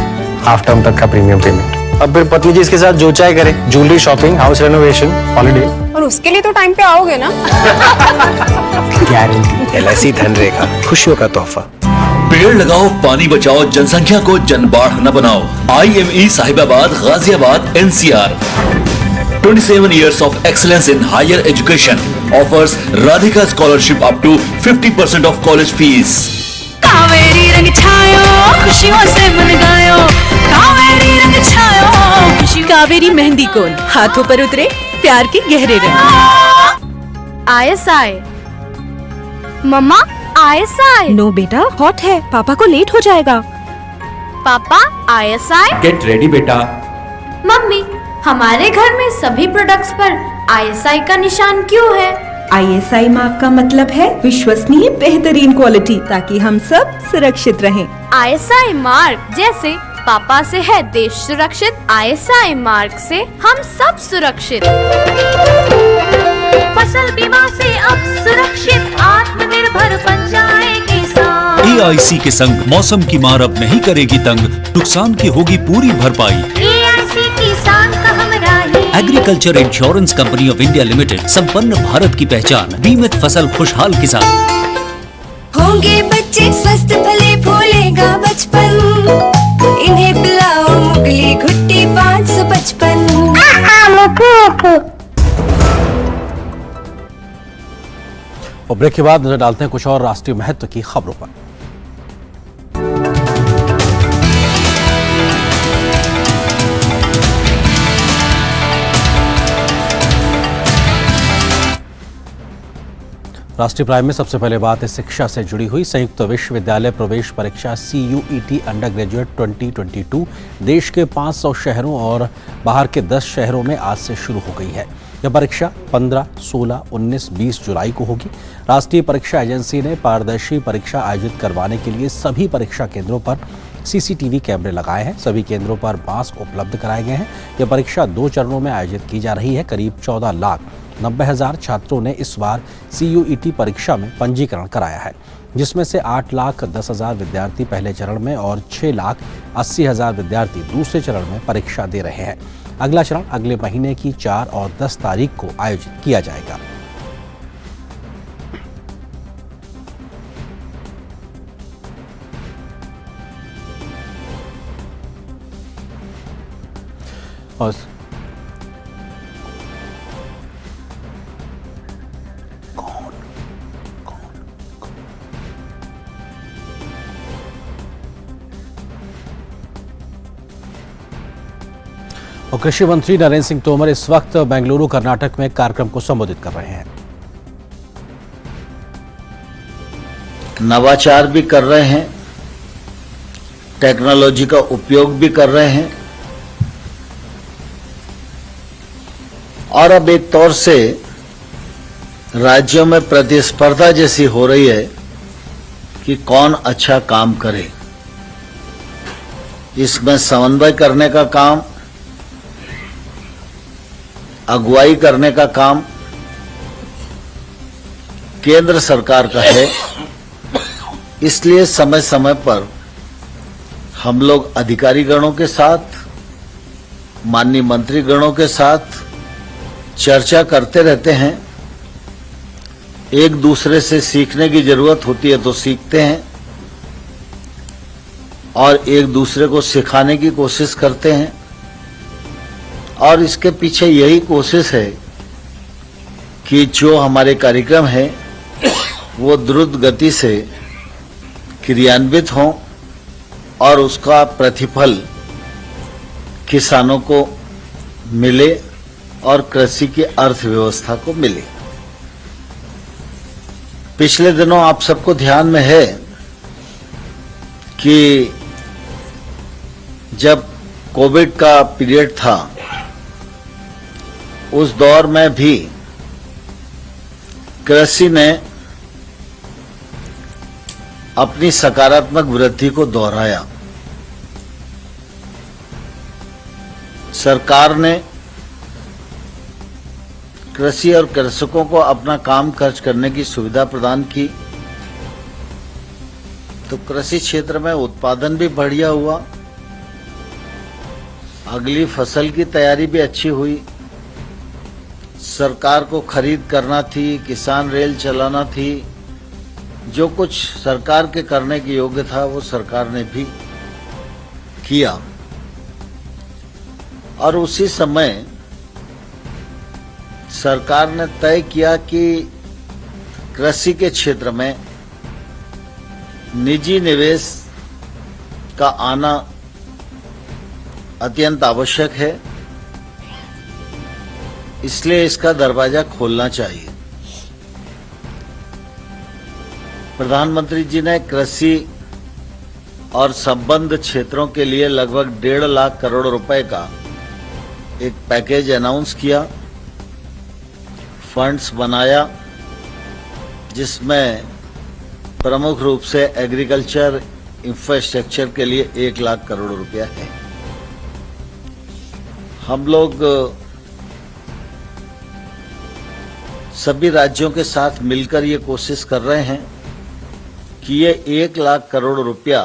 हाफ टर्म तक का प्रीमियम पेमेंट। अब फिर पत्नी जी इसके साथ जो चाहे करे, jewellery shopping, house renovation, holiday. और उसके लिए तो टाइम पे आओगे ना? गारंटी। LIC धनरेखा, खुशियों का तोहफा। पेड़ लगाओ, पानी बचाओ, जनसंख्या को जनबाढ़ न बनाओ। IME Sahibabad, Ghaziabad, NCR। 27 years of excellence in higher education offers Radhika scholarship up to 50% of college fees. Kaveri रंग छायो, खुशियों से मन गायो, कावेरी रंग छायो, खुशी। कावेरी मेहंदी कोन, हाथों पर उतरे प्यार के गहरे रंग। ISI मम्मा, ISI। नो बेटा, हॉट है, पापा को लेट हो जाएगा। पापा ISI। गेट रेडी बेटा। मम्मी, हमारे घर में सभी प्रोडक्ट्स पर ISI का निशान क्यों है? ISI मार्क का मतलब है विश्वसनीय बेहतरीन क्वालिटी, ताकि हम सब सुरक्षित रहें। ISI मार्क जैसे पापा से है देश सुरक्षित, ISI मार्क से हम सब सुरक्षित। फसल बीमा से अब सुरक्षित, आत्मनिर्भर बन जाए किसान। AIC के संग मौसम की मार अब नहीं करेगी तंग, नुकसान की होगी पूरी भरपाई। AIC किसान का हमराही। Agriculture insurance company of India limited, संपन्न भारत की पहचान, बीमित फसल खुशहाल किसान। होंगे बच्चे स्वस्थ, भले फूलेगा बचपन, इन्हें पिलाओ मुगली घुट्टी 555। और ब्रेक के बाद नजर डालते हैं कुछ और राष्ट्रीय महत्व की खबरों पर। राष्ट्रीय प्राइम में सबसे पहले बात है शिक्षा से जुड़ी हुई। संयुक्त विश्वविद्यालय प्रवेश परीक्षा CUET अंडर ग्रेजुएट 2022 देश के 500 शहरों और बाहर के 10 शहरों में आज से शुरू हो गई है। यह परीक्षा 15, 16, 19, 20 जुलाई को होगी। राष्ट्रीय परीक्षा एजेंसी ने पारदर्शी परीक्षा आयोजित करवाने के लिए सभी परीक्षा केंद्रों पर CCTV कैमरे लगाए हैं। सभी केंद्रों पर मास्क उपलब्ध कराए गए हैं। यह परीक्षा 2 चरणों में आयोजित की जा रही है। करीब 14,90,000 छात्रों ने इस बार CUET परीक्षा में पंजीकरण कराया है, जिसमें से 8,10,000 विद्यार्थी पहले चरण में और 6,80,000 विद्यार्थी दूसरे चरण में परीक्षा दे रहे हैं। अगला चरण अगले महीने की 4 और 10 तारीख को आयोजित किया जाएगा। और कृषि मंत्री नरेंद्र सिंह तोमर इस वक्त बेंगलुरु कर्नाटक में एक कार्यक्रम को संबोधित कर रहे हैं। नवाचार भी कर रहे हैं, टेक्नोलॉजी का उपयोग भी कर रहे हैं और अब एक तौर से राज्यों में प्रतिस्पर्धा जैसी हो रही है कि कौन अच्छा काम करे। इसमें समन्वय करने का काम, अगुवाई करने का काम केंद्र सरकार का है। इसलिए समय समय पर हम लोग अधिकारी गणों के साथ, माननीय मंत्री गणों के साथ चर्चा करते रहते हैं। एक दूसरे से सीखने की जरूरत होती है तो सीखते हैं और एक दूसरे को सिखाने की कोशिश करते हैं। और इसके पीछे यही कोशिश है कि जो हमारे कार्यक्रम है वो द्रुत गति से क्रियान्वित हों और उसका प्रतिफल किसानों को मिले और कृषि की अर्थव्यवस्था को मिले। पिछले दिनों आप सबको ध्यान में है कि जब कोविड का पीरियड था, उस दौर में भी कृषि ने अपनी सकारात्मक वृद्धि को दोहराया। सरकार ने कृषि और कृषकों को अपना काम खर्च करने की सुविधा प्रदान की, तो कृषि क्षेत्र में उत्पादन भी बढ़िया हुआ, अगली फसल की तैयारी भी अच्छी हुई। सरकार को खरीद करना थी, किसान रेल चलाना थी, जो कुछ सरकार के करने के योग्य था वो सरकार ने भी किया। और उसी समय सरकार ने तय किया कि कृषि के क्षेत्र में निजी निवेश का आना अत्यंत आवश्यक है, इसलिए इसका दरवाजा खोलना चाहिए। प्रधानमंत्री जी ने कृषि और संबद्ध क्षेत्रों के लिए लगभग 1.5 लाख करोड़ रुपए का एक पैकेज अनाउंस किया, फंड्स बनाया, जिसमें प्रमुख रूप से एग्रीकल्चर इंफ्रास्ट्रक्चर के लिए 1 लाख करोड़ रुपया है। हम लोग सभी राज्यों के साथ मिलकर ये कोशिश कर रहे हैं कि ये 1 लाख करोड़ रुपया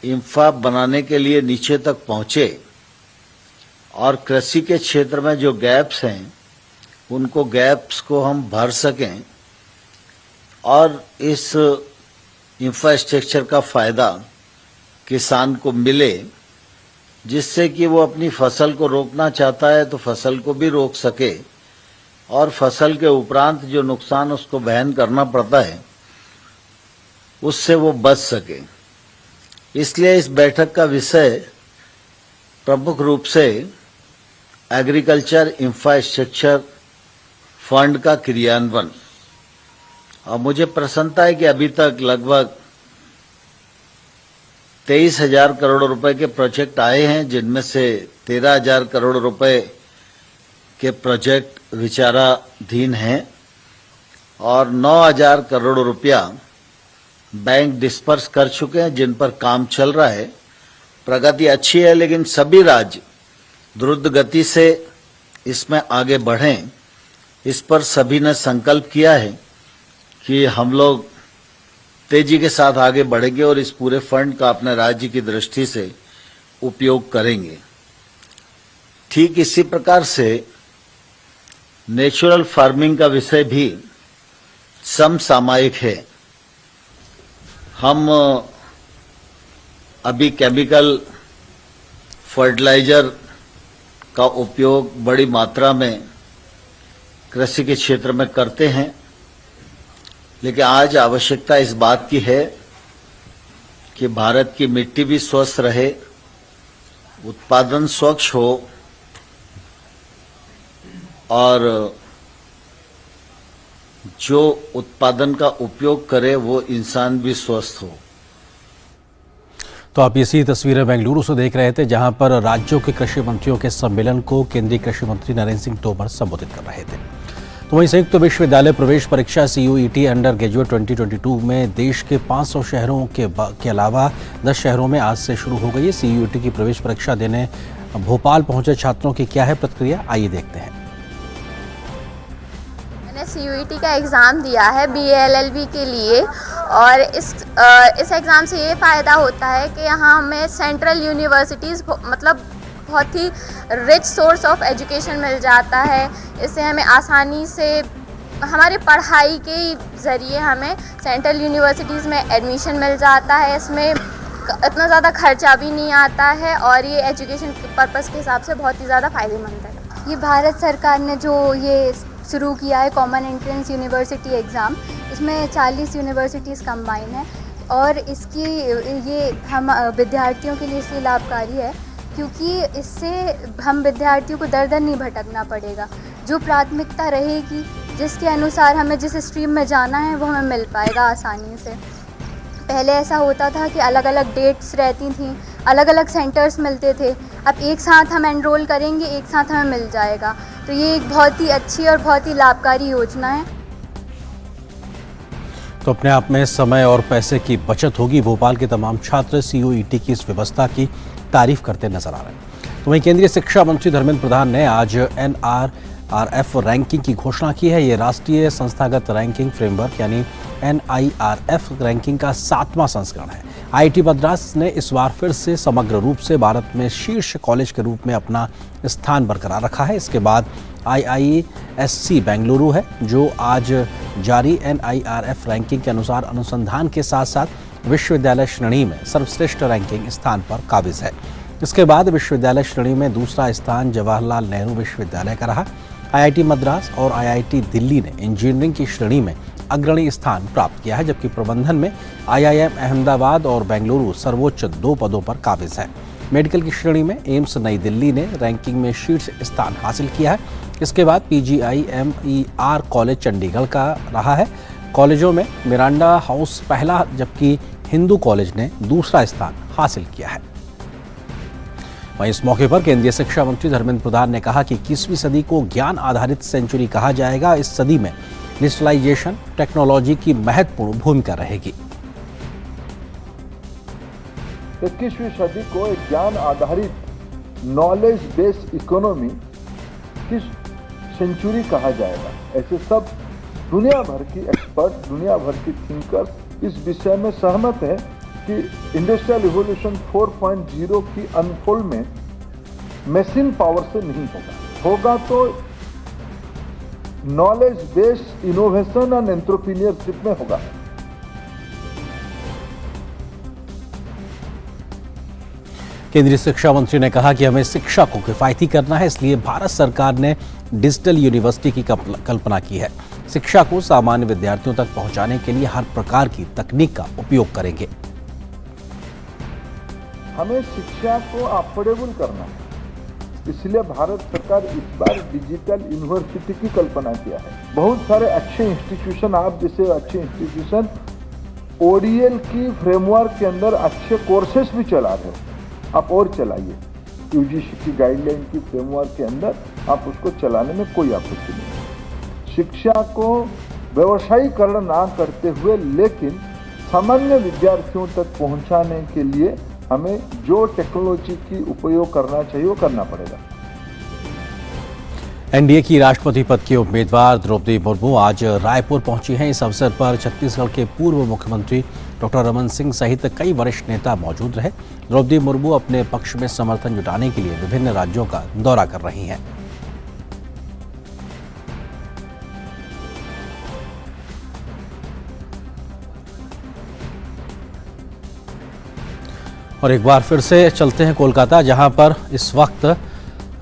इंफ्रा बनाने के लिए नीचे तक पहुंचे और कृषि के क्षेत्र में जो गैप्स हैं उनको गैप्स को हम भर सकें और इस इंफ्रास्ट्रक्चर का फायदा किसान को मिले, जिससे कि वो अपनी फसल को रोकना चाहता है तो फसल को भी रोक सके और फसल के उपरांत जो नुकसान उसको वहन करना पड़ता है उससे वो बच सके। इसलिए इस बैठक का विषय प्रमुख रूप से एग्रीकल्चर इंफ्रास्ट्रक्चर फंड का क्रियान्वयन, और मुझे प्रसन्नता है कि अभी तक लगभग 23,000 करोड़ रुपए के प्रोजेक्ट आए हैं, जिनमें से 13,000 करोड़ रुपए के प्रोजेक्ट विचाराधीन हैं और 9,000 करोड़ रुपया बैंक डिस्पर्स कर चुके हैं, जिन पर काम चल रहा है। प्रगति अच्छी है, लेकिन सभी राज्य द्रुत गति से इसमें आगे बढ़ें, इस पर सभी ने संकल्प किया है कि हम लोग तेजी के साथ आगे बढ़ेंगे और इस पूरे फंड का अपने राज्य की दृष्टि से उपयोग करेंगे। ठीक इसी प्रकार से नेचुरल फार्मिंग का विषय भी समसामयिक है। हम अभी केमिकल फर्टिलाइजर का उपयोग बड़ी मात्रा में कृषि के क्षेत्र में करते हैं, लेकिन आज आवश्यकता इस बात की है कि भारत की मिट्टी भी स्वस्थ रहे, उत्पादन स्वच्छ हो और जो उत्पादन का उपयोग करे वो इंसान भी स्वस्थ हो। तो आप इसी तस्वीरें बेंगलुरु से देख रहे थे, जहां पर राज्यों के कृषि मंत्रियों के सम्मेलन को केंद्रीय कृषि मंत्री नरेंद्र सिंह तोमर संबोधित कर रहे थे। तो वहीं संयुक्त विश्वविद्यालय प्रवेश परीक्षा CUET अंडर ग्रेजुएट 2022 में देश के 500 शहरों के अलावा 10 शहरों में आज से शुरू हो गई है। CUET की प्रवेश परीक्षा देने भोपाल पहुंचे छात्रों की क्या है प्रतिक्रिया, आइए देखते हैं। मैंने CUET का एग्ज़ाम दिया है BA LLB के लिए, और इस एग्ज़ाम से ये फ़ायदा होता है कि यहाँ हमें सेंट्रल यूनिवर्सिटीज़ मतलब बहुत ही रिच सोर्स ऑफ एजुकेशन मिल जाता है। इससे हमें आसानी से हमारे पढ़ाई के ज़रिए हमें सेंट्रल यूनिवर्सिटीज़ में एडमिशन मिल जाता है। इसमें इतना ज़्यादा खर्चा भी नहीं आता है और ये एजुकेशन पर्पस के हिसाब से बहुत ही ज़्यादा फ़ायदेमंद है। ये भारत सरकार ने जो ये शुरू किया है कॉमन एंट्रेंस यूनिवर्सिटी एग्ज़ाम, इसमें 40 यूनिवर्सिटीज़ कंबाइन है और इसकी ये हम विद्यार्थियों के लिए इसलिए लाभकारी है क्योंकि इससे हम विद्यार्थियों को दर दर नहीं भटकना पड़ेगा। जो प्राथमिकता रहेगी, जिसके अनुसार हमें जिस स्ट्रीम में जाना है वो हमें मिल पाएगा आसानी से। पहले ऐसा होता था कि अलग अलग डेट्स रहती थी, अलग अलग सेंटर्स मिलते थे। अब एक साथ हम एनरोल करेंगे, एक साथ हमें मिल जाएगा। तो ये एक बहुत ही अच्छी और बहुत ही लाभकारी योजना है। तो अपने आप में समय और पैसे की बचत होगी। भोपाल के तमाम छात्र CUET की इस व्यवस्था की तारीफ करते नजर आ रहे हैं। तो वहीं केंद्रीय शिक्षा मंत्री धर्मेंद्र प्रधान ने आज NIRF रैंकिंग की घोषणा की है। ये राष्ट्रीय संस्थागत रैंकिंग फ्रेमवर्क यानी NIRF रैंकिंग का 7वां संस्करण है। IIT मद्रास ने इस बार फिर से समग्र रूप से भारत में शीर्ष कॉलेज के रूप में अपना स्थान बरकरार रखा है। इसके बाद IISc बेंगलुरु है, जो आज जारी NIRF रैंकिंग के अनुसार अनुसंधान के साथ साथ विश्वविद्यालय श्रेणी में सर्वश्रेष्ठ रैंकिंग स्थान पर काबिज है। इसके बाद विश्वविद्यालय श्रेणी में दूसरा स्थान जवाहरलाल नेहरू विश्वविद्यालय का रहा। IIT मद्रास और IIT दिल्ली ने इंजीनियरिंग की श्रेणी में अग्रणी स्थान प्राप्त किया है, जबकि प्रबंधन में IIM अहमदाबाद और बेंगलुरु सर्वोच्च 2 पदों पर काबिज है। मेडिकल की श्रेणी में एम्स नई दिल्ली ने रैंकिंग में शीर्ष स्थान हासिल किया है। इसके बाद PGIMER कॉलेज चंडीगढ़ का रहा है। कॉलेजों में मिरांडा हाउस पहला, जबकि हिंदू कॉलेज ने दूसरा स्थान हासिल किया है। वहीं इस मौके पर केंद्रीय शिक्षा मंत्री धर्मेंद्र प्रधान ने कहा कि 21वीं सदी को ज्ञान आधारित सेंचुरी कहा जाएगा। इस सदी में डिजिटलाइजेशन टेक्नोलॉजी की महत्वपूर्ण भूमिका रहेगी। 21वीं सदी को एक ज्ञान आधारित नॉलेज बेस्ड इकोनॉमी की सेंचुरी कहा जाएगा। ऐसे सब दुनिया भर की एक्सपर्ट, दुनिया भर की थिंकर्स इस विषय में सहमत है कि इंडस्ट्रियल रिवॉल्यूशन 4.0 की अनफोल्डमेंट मशीन पावर से नहीं होगा तो knowledge based innovation and entrepreneurship में होगा। केंद्रीय शिक्षा मंत्री ने कहा कि हमें शिक्षा को किफायती करना है, इसलिए भारत सरकार ने डिजिटल यूनिवर्सिटी की कल्पना की है। शिक्षा को सामान्य विद्यार्थियों तक पहुंचाने के लिए हर प्रकार की तकनीक का उपयोग करेंगे। हमें शिक्षा को अफोर्डेबल करना है, इसलिए भारत सरकार इस बार डिजिटल यूनिवर्सिटी की कल्पना किया है। बहुत सारे अच्छे इंस्टीट्यूशन, आप जैसे अच्छे इंस्टीट्यूशन ODL की फ्रेमवर्क के अंदर अच्छे कोर्सेस भी चला रहे हैं, आप और चलाइए। UGC की गाइडलाइन की फ्रेमवर्क के अंदर आप उसको चलाने में कोई आपत्ति नहीं है। शिक्षा को व्यवसायीकरण ना करते हुए लेकिन सामान्य विद्यार्थियों तक पहुंचाने के लिए हमें जो टेक्नोलॉजी की उपयोग करना चाहिए वो करना पड़ेगा। एनडीए की राष्ट्रपति पद की उम्मीदवार द्रौपदी मुर्मू आज रायपुर पहुंची हैं। इस अवसर पर छत्तीसगढ़ के पूर्व मुख्यमंत्री डॉक्टर रमन सिंह सहित कई वरिष्ठ नेता मौजूद रहे। द्रौपदी मुर्मू अपने पक्ष में समर्थन जुटाने के लिए विभिन्न राज्यों का दौरा कर रही हैं। और एक बार फिर से चलते हैं कोलकाता, जहां पर इस वक्त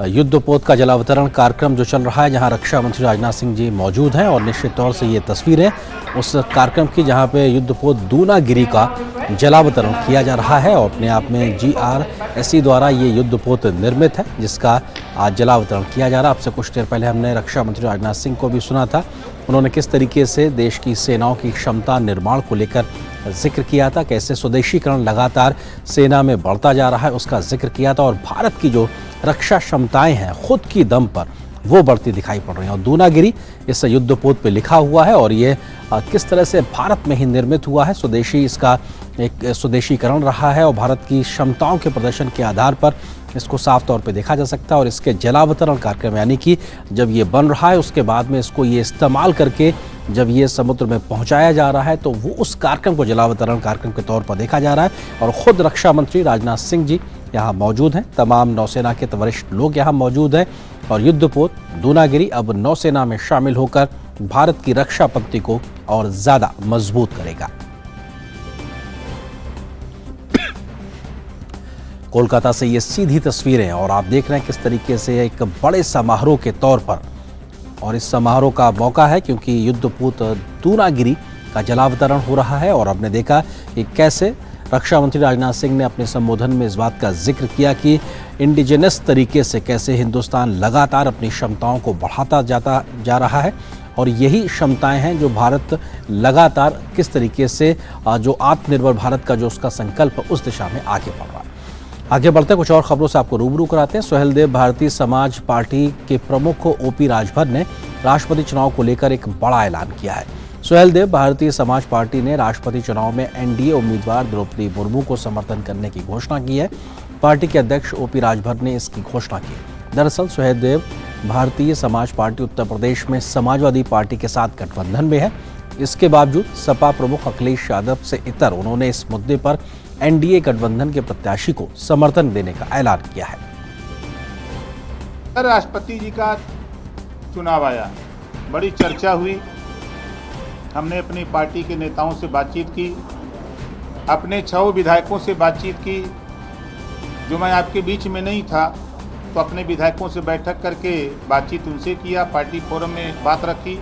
युद्धपोत का जलावतरण कार्यक्रम जो चल रहा है, जहां रक्षा मंत्री राजनाथ सिंह जी मौजूद हैं। और निश्चित तौर से ये तस्वीरें उस कार्यक्रम की जहां पे युद्धपोत दूनागिरी का जलावतरण किया जा रहा है। और अपने आप में GRSE द्वारा ये युद्धपोत निर्मित है, जिसका आज जलावतरण किया जा रहा है। आपसे कुछ देर पहले हमने रक्षा मंत्री राजनाथ सिंह को भी सुना था। उन्होंने किस तरीके से देश की सेनाओं की क्षमता निर्माण को लेकर जिक्र किया था, कैसे स्वदेशीकरण लगातार सेना में बढ़ता जा रहा है उसका जिक्र किया था। और भारत की जो रक्षा क्षमताएं हैं खुद की दम पर वो बढ़ती दिखाई पड़ रही हैं। और दूनागिरी इस युद्धपोत पे लिखा हुआ है और ये किस तरह से भारत में ही निर्मित हुआ है, स्वदेशी इसका एक स्वदेशीकरण रहा है और भारत की क्षमताओं के प्रदर्शन के आधार पर इसको साफ तौर पे देखा जा सकता है। और इसके जलावतरण कार्यक्रम यानी कि जब ये बन रहा है उसके बाद में इसको ये इस्तेमाल करके जब ये समुद्र में पहुंचाया जा रहा है तो वो उस कार्यक्रम को जलावतरण कार्यक्रम के तौर पर देखा जा रहा है। और खुद रक्षा मंत्री राजनाथ सिंह जी यहाँ मौजूद हैं, तमाम नौसेना के वरिष्ठ लोग यहाँ मौजूद हैं। और युद्धपोत दूनागिरी अब नौसेना में शामिल होकर भारत की रक्षा पंक्ति को और ज्यादा मजबूत करेगा। कोलकाता से ये सीधी तस्वीरें और आप देख रहे हैं किस तरीके से एक बड़े समारोह के तौर पर, और इस समारोह का मौका है क्योंकि युद्धपोत दूनागिरी का जलावतरण हो रहा है। और आपने देखा कि कैसे रक्षा मंत्री राजनाथ सिंह ने अपने संबोधन में इस बात का जिक्र किया कि इंडिजिनस तरीके से कैसे हिंदुस्तान लगातार अपनी क्षमताओं को बढ़ाता जा रहा है। और यही क्षमताएं हैं जो भारत लगातार किस तरीके से जो आत्मनिर्भर भारत का जो उसका संकल्प उस दिशा में आगे बढ़ रहा है। आगे बढ़ते कुछ और खबरों से आपको रूबरू कराते हैं। सुहेलदेव भारतीय समाज पार्टी के प्रमुख OP राजभर ने राष्ट्रपति चुनाव को लेकर एक बड़ा ऐलान किया है। सुहेलदेव भारतीय समाज पार्टी ने राष्ट्रपति चुनाव में NDA उम्मीदवार द्रौपदी मुर्मू को समर्थन करने की घोषणा की है। पार्टी के अध्यक्ष OP राजभर ने इसकी घोषणा की। दरअसल सुहेलदेव भारतीय समाज पार्टी उत्तर प्रदेश में समाजवादी पार्टी के साथ गठबंधन में है। इसके बावजूद सपा प्रमुख अखिलेश यादव से इतर उन्होंने इस मुद्दे पर NDA गठबंधन के प्रत्याशी को समर्थन देने का ऐलान किया है। राष्ट्रपति जी का चुनाव आया, बड़ी चर्चा हुई। हमने अपनी पार्टी के नेताओं से बातचीत की, अपने 6 विधायकों से बातचीत की। जो मैं आपके बीच में नहीं था तो अपने विधायकों से बैठक करके बातचीत उनसे किया, पार्टी फोरम में बात रखी।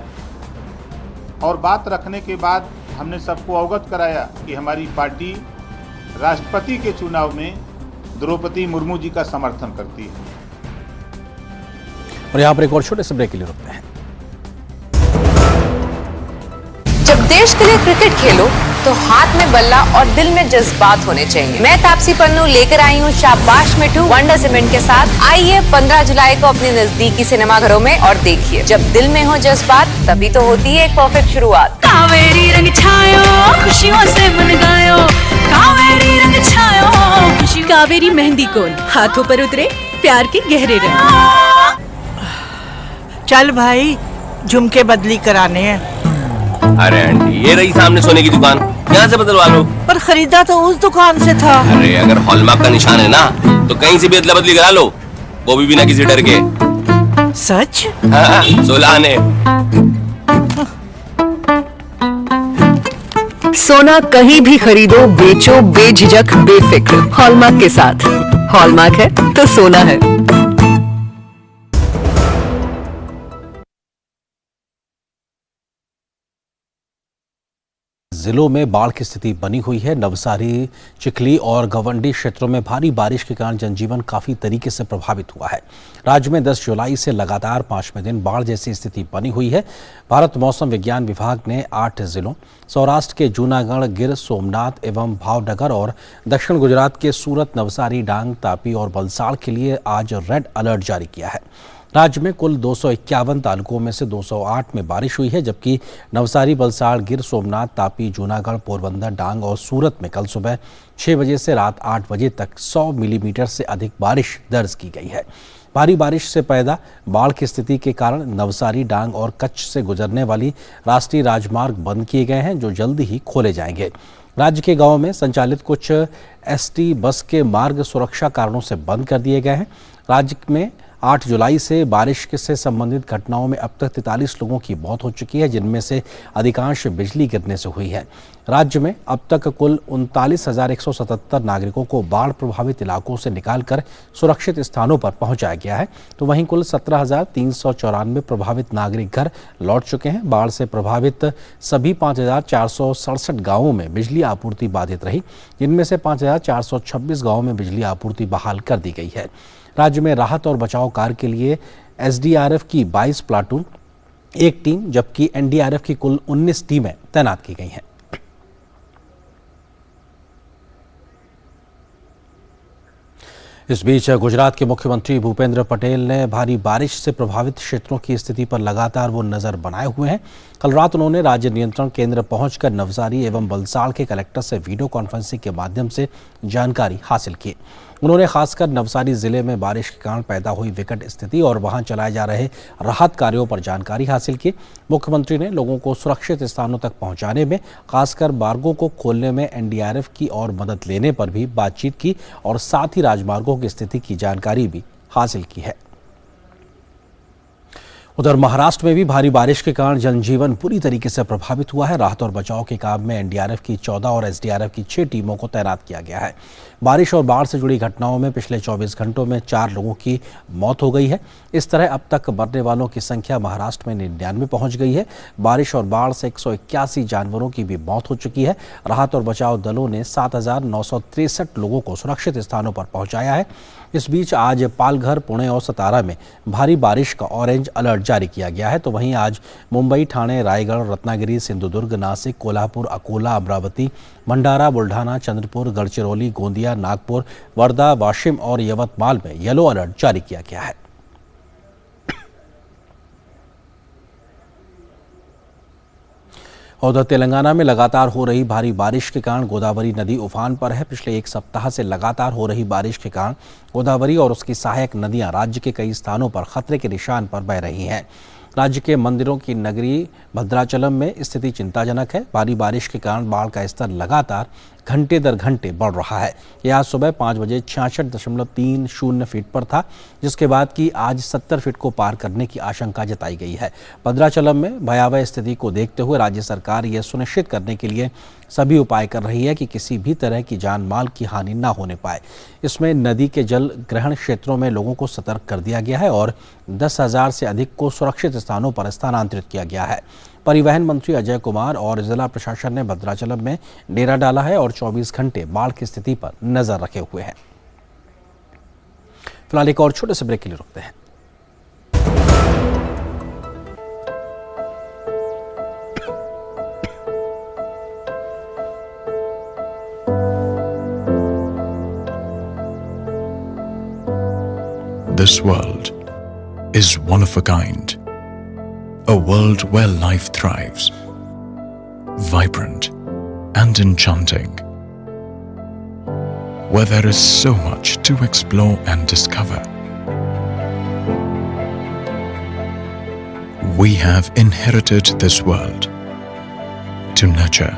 और बात रखने के बाद हमने सबको अवगत कराया कि हमारी पार्टी राष्ट्रपति के चुनाव में द्रौपदी मुर्मू जी का समर्थन करती है। और यहाँ पर एक और छोटे से ब्रेक के लिए रुकते हैं। जब देश के लिए क्रिकेट खेलो तो हाथ में बल्ला और दिल में जज्बात होने चाहिए। मैं तापसी पन्नू लेकर आई हूँ शाबाश मिठू वंडर सीमेंट के साथ। आइए 15 जुलाई को अपने नजदीकी सिनेमाघरों में और देखिए। जब दिल में हो जज्बात तभी तो होती है एक परफेक्ट शुरुआत। कावेरी रंग छायो खुशियों से मन गायो, कावेरी रंग छायो। कावेरी मेहंदी कोन हाथों पर उतरे प्यार के गहरे रंग। चल भाई झुमके बदली कराने हैं। अरे आंटी ये रही सामने सोने की दुकान, यहाँ से बदलवा लो। पर खरीदा तो उस दुकान से था। अरे अगर हॉलमार्क का निशान है ना तो कहीं से भी अदला बदली करा लो, वो भी बिना किसी डर के। सच? हाँ, 16 आने। सोना कहीं भी खरीदो बेचो बेझिझक बेफिक्र हॉलमार्क के साथ। हॉलमार्क है तो सोना है। जिलों में बाढ़ की स्थिति बनी हुई है। नवसारी, चिखली और गवंडी क्षेत्रों में भारी बारिश के कारण जनजीवन काफी तरीके से प्रभावित हुआ है। राज्य में 10 जुलाई से लगातार 5वें दिन बाढ़ जैसी स्थिति बनी हुई है। भारत मौसम विज्ञान विभाग ने 8 जिलों सौराष्ट्र के जूनागढ़, गिर सोमनाथ एवं भावनगर और दक्षिण गुजरात के सूरत, नवसारी, डांग, तापी और वलसाड़ के लिए आज रेड अलर्ट जारी किया है। राज्य में कुल 251 तालुकों में से 208 में बारिश हुई है, जबकि नवसारी, वलसाड़, गिर सोमनाथ, तापी, जूनागढ़, पोरबंदर, डांग और सूरत में कल सुबह 6 बजे से रात 8 बजे तक 100 मिलीमीटर से अधिक बारिश दर्ज की गई है। भारी बारिश से पैदा बाढ़ की स्थिति के कारण नवसारी, डांग और कच्छ से गुजरने वाली राष्ट्रीय राजमार्ग बंद किए गए हैं, जो जल्द ही खोले जाएंगे। राज्य के गांवों में संचालित कुछ एसटी बस के मार्ग सुरक्षा कारणों से बंद कर दिए गए हैं। राज्य में 8 जुलाई से बारिश से संबंधित घटनाओं में अब तक 43 लोगों की मौत हो चुकी है, जिनमें से अधिकांश बिजली गिरने से हुई है। राज्य में अब तक कुल 39,177 नागरिकों को बाढ़ प्रभावित इलाकों से निकालकर सुरक्षित स्थानों पर पहुंचाया गया है, तो वहीं कुल 17,394 प्रभावित नागरिक घर लौट चुके हैं। बाढ़ से प्रभावित सभी 5,467 गाँवों में बिजली आपूर्ति बाधित रही, जिनमें से 5,426 गाँवों में बिजली आपूर्ति बहाल कर दी गई है। राज्य में राहत और बचाव कार्य के लिए एसडीआरएफ की 22 प्लाटून, 1 टीम जबकि एनडीआरएफ की कुल 19 टीमें तैनात की गई हैं। इस बीच गुजरात के मुख्यमंत्री भूपेंद्र पटेल ने भारी बारिश से प्रभावित क्षेत्रों की स्थिति पर लगातार वो नजर बनाए हुए हैं। कल रात उन्होंने राज्य नियंत्रण केंद्र पहुंचकर नवसारी एवं वलसाड़ के कलेक्टर से वीडियो कॉन्फ्रेंसिंग के माध्यम से जानकारी हासिल की। उन्होंने खासकर नवसारी जिले में बारिश के कारण पैदा हुई विकट स्थिति और वहां चलाए जा रहे राहत कार्यों पर जानकारी हासिल की। मुख्यमंत्री ने लोगों को सुरक्षित स्थानों तक पहुंचाने में, खासकर मार्गों को खोलने में एनडीआरएफ की और मदद लेने पर भी बातचीत की और साथ ही राजमार्गों की स्थिति की जानकारी भी हासिल की है। उधर महाराष्ट्र में भी भारी बारिश के कारण जनजीवन पूरी तरीके से प्रभावित हुआ है। राहत और बचाव के काम में एनडीआरएफ की 14 और एसडीआरएफ की 6 टीमों को तैनात किया गया है। बारिश और बाढ़ से जुड़ी घटनाओं में पिछले 24 घंटों में 4 लोगों की मौत हो गई है। इस तरह अब तक मरने वालों की संख्या महाराष्ट्र में 99 पहुंच गई है। बारिश और बाढ़ से 181 जानवरों की भी मौत हो चुकी है। राहत और बचाव दलों ने 7,963 लोगों को सुरक्षित स्थानों पर पहुंचाया है। इस बीच आज पालघर, पुणे और सतारा में भारी बारिश का ऑरेंज अलर्ट जारी किया गया है, तो वहीं आज मुंबई, ठाणे, रायगढ़, रत्नागिरी, सिंधुदुर्ग, नासिक, कोल्हापुर, अकोला, अमरावती, भंडारा, बुल्ढाना, चंद्रपुर, गढ़चिरौली, गोंदिया, नागपुर, वर्धा, वाशिम और यवतमाल में येलो अलर्ट जारी किया गया है। उधर तेलंगाना में लगातार हो रही भारी बारिश के कारण गोदावरी नदी उफान पर है। पिछले 1 सप्ताह से लगातार हो रही बारिश के कारण गोदावरी और उसकी सहायक नदियां राज्य के कई स्थानों पर खतरे के निशान पर बह रही हैं। राज्य के मंदिरों की नगरी भद्राचलम में स्थिति चिंताजनक है। भारी बारिश के कारण बाढ़ का स्तर लगातार घंटे दर घंटे बढ़ रहा है। यह आज सुबह 5 बजे 66.30 फीट पर था, जिसके बाद कि आज 70 फीट को पार करने की आशंका जताई गई है। भद्राचलम में भयावह स्थिति को देखते हुए राज्य सरकार यह सुनिश्चित करने के लिए सभी उपाय कर रही है कि किसी भी तरह की जान माल की हानि न होने पाए। इसमें नदी के जल ग्रहण क्षेत्रों में लोगों को सतर्क कर दिया गया है और 10,000 से अधिक को सुरक्षित स्थानों पर स्थानांतरित किया गया है। परिवहन मंत्री अजय कुमार और जिला प्रशासन ने भद्राचलम में डेरा डाला है और 24 घंटे बाढ़ की स्थिति पर नजर रखे हुए हैं। फिलहाल एक और छोटे से ब्रेक के लिए रुकते हैं। This world is one of a kind. A world where life thrives, vibrant and enchanting, where there is so much to explore and discover. We have inherited this world to nurture,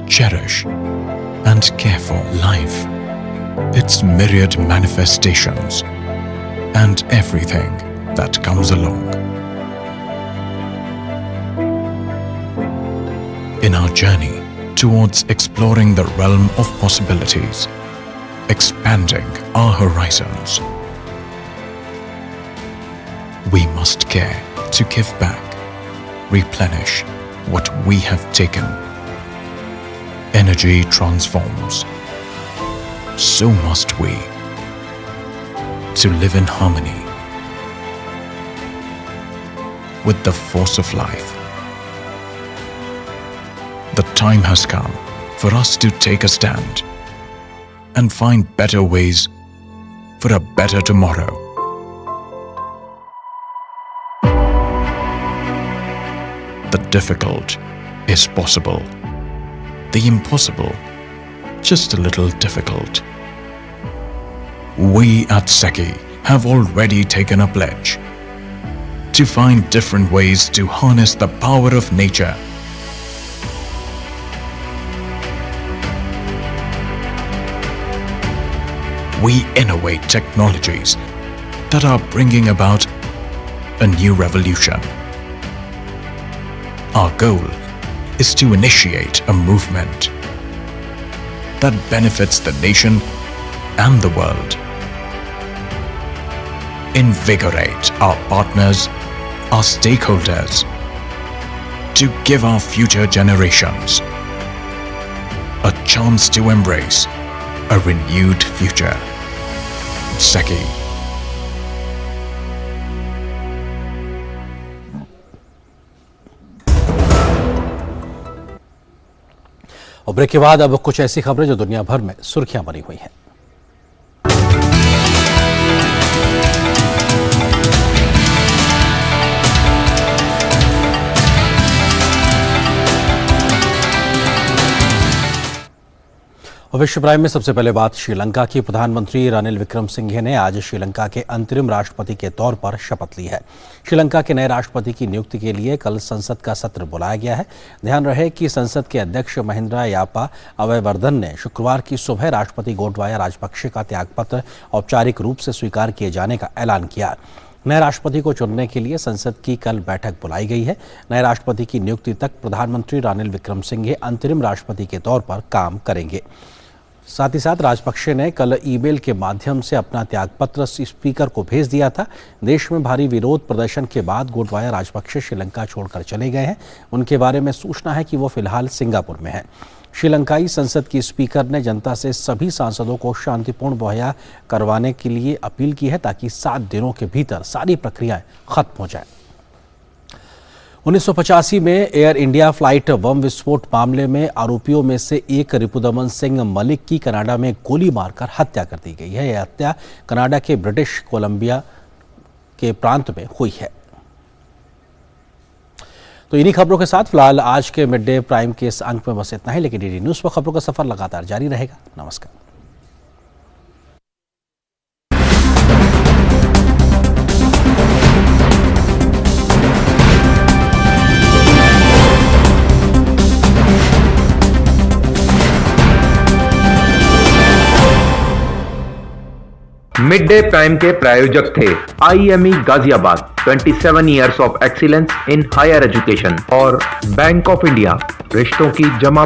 cherish, and care for life, its myriad manifestations, and everything that comes along. In our journey towards exploring the realm of possibilities, expanding our horizons, we must care to give back, replenish what we have taken. Energy transforms. So must we. To live in harmony with the force of life. The time has come for us to take a stand and find better ways for a better tomorrow. difficult is possible. The impossible, just a little difficult. We at SECI have already taken a pledge to find different ways to harness the power of nature. We innovate technologies that are bringing about a new revolution. Our goal is to initiate a movement that benefits the nation and the world. Invigorate our partners, our stakeholders, to give our future generations a chance to embrace a renewed future. SECI. और break के बाद अब कुछ ऐसी खबरें जो दुनिया भर में सुर्खियां बनी हुई हैं। विश्व प्राइम में सबसे पहले बात श्रीलंका की। प्रधानमंत्री रानिल विक्रमसिंघे ने आज श्रीलंका के अंतरिम राष्ट्रपति के तौर पर शपथ ली है। श्रीलंका के नए राष्ट्रपति की नियुक्ति के लिए कल संसद का सत्र बुलाया गया है। ध्यान रहे कि संसद के अध्यक्ष महिंद्रा यापा अबेवर्दन ने शुक्रवार की सुबह राष्ट्रपति गोटबाया राजपक्षे का त्यागपत्र औपचारिक रूप से स्वीकार किए जाने का ऐलान किया। नए राष्ट्रपति को चुनने के लिए संसद की कल बैठक बुलाई गई है। नए राष्ट्रपति की नियुक्ति तक प्रधानमंत्री रानिल विक्रमसिंघे अंतरिम राष्ट्रपति के तौर पर काम करेंगे। साथ ही साथ राजपक्षे ने कल ईमेल के माध्यम से अपना त्यागपत्र स्पीकर को भेज दिया था। देश में भारी विरोध प्रदर्शन के बाद गोटबाया राजपक्षे श्रीलंका छोड़कर चले गए हैं। उनके बारे में सूचना है कि वो फिलहाल सिंगापुर में हैं। श्रीलंकाई संसद की स्पीकर ने जनता से सभी सांसदों को शांतिपूर्ण मुहैया करवाने के लिए अपील की है ताकि 7 दिनों के भीतर सारी प्रक्रियाएं खत्म हो जाएं। 1985 में एयर इंडिया फ्लाइट बम विस्फोट मामले में आरोपियों में से एक रिपुदमन सिंह मलिक की कनाडा में गोली मारकर हत्या कर दी गई है। यह हत्या कनाडा के ब्रिटिश कोलंबिया के प्रांत में हुई है। तो इन्हीं खबरों के साथ फिलहाल आज के मिड डे प्राइम के इस अंक में बस इतना ही, लेकिन डीडी न्यूज़ पर खबरों का सफर लगातार जारी रहेगा। नमस्कार। मिड डे प्राइम के प्रायोजक थे IME Ghaziabad, 27 years of excellence in higher education और बैंक ऑफ इंडिया, रिश्तों की जमा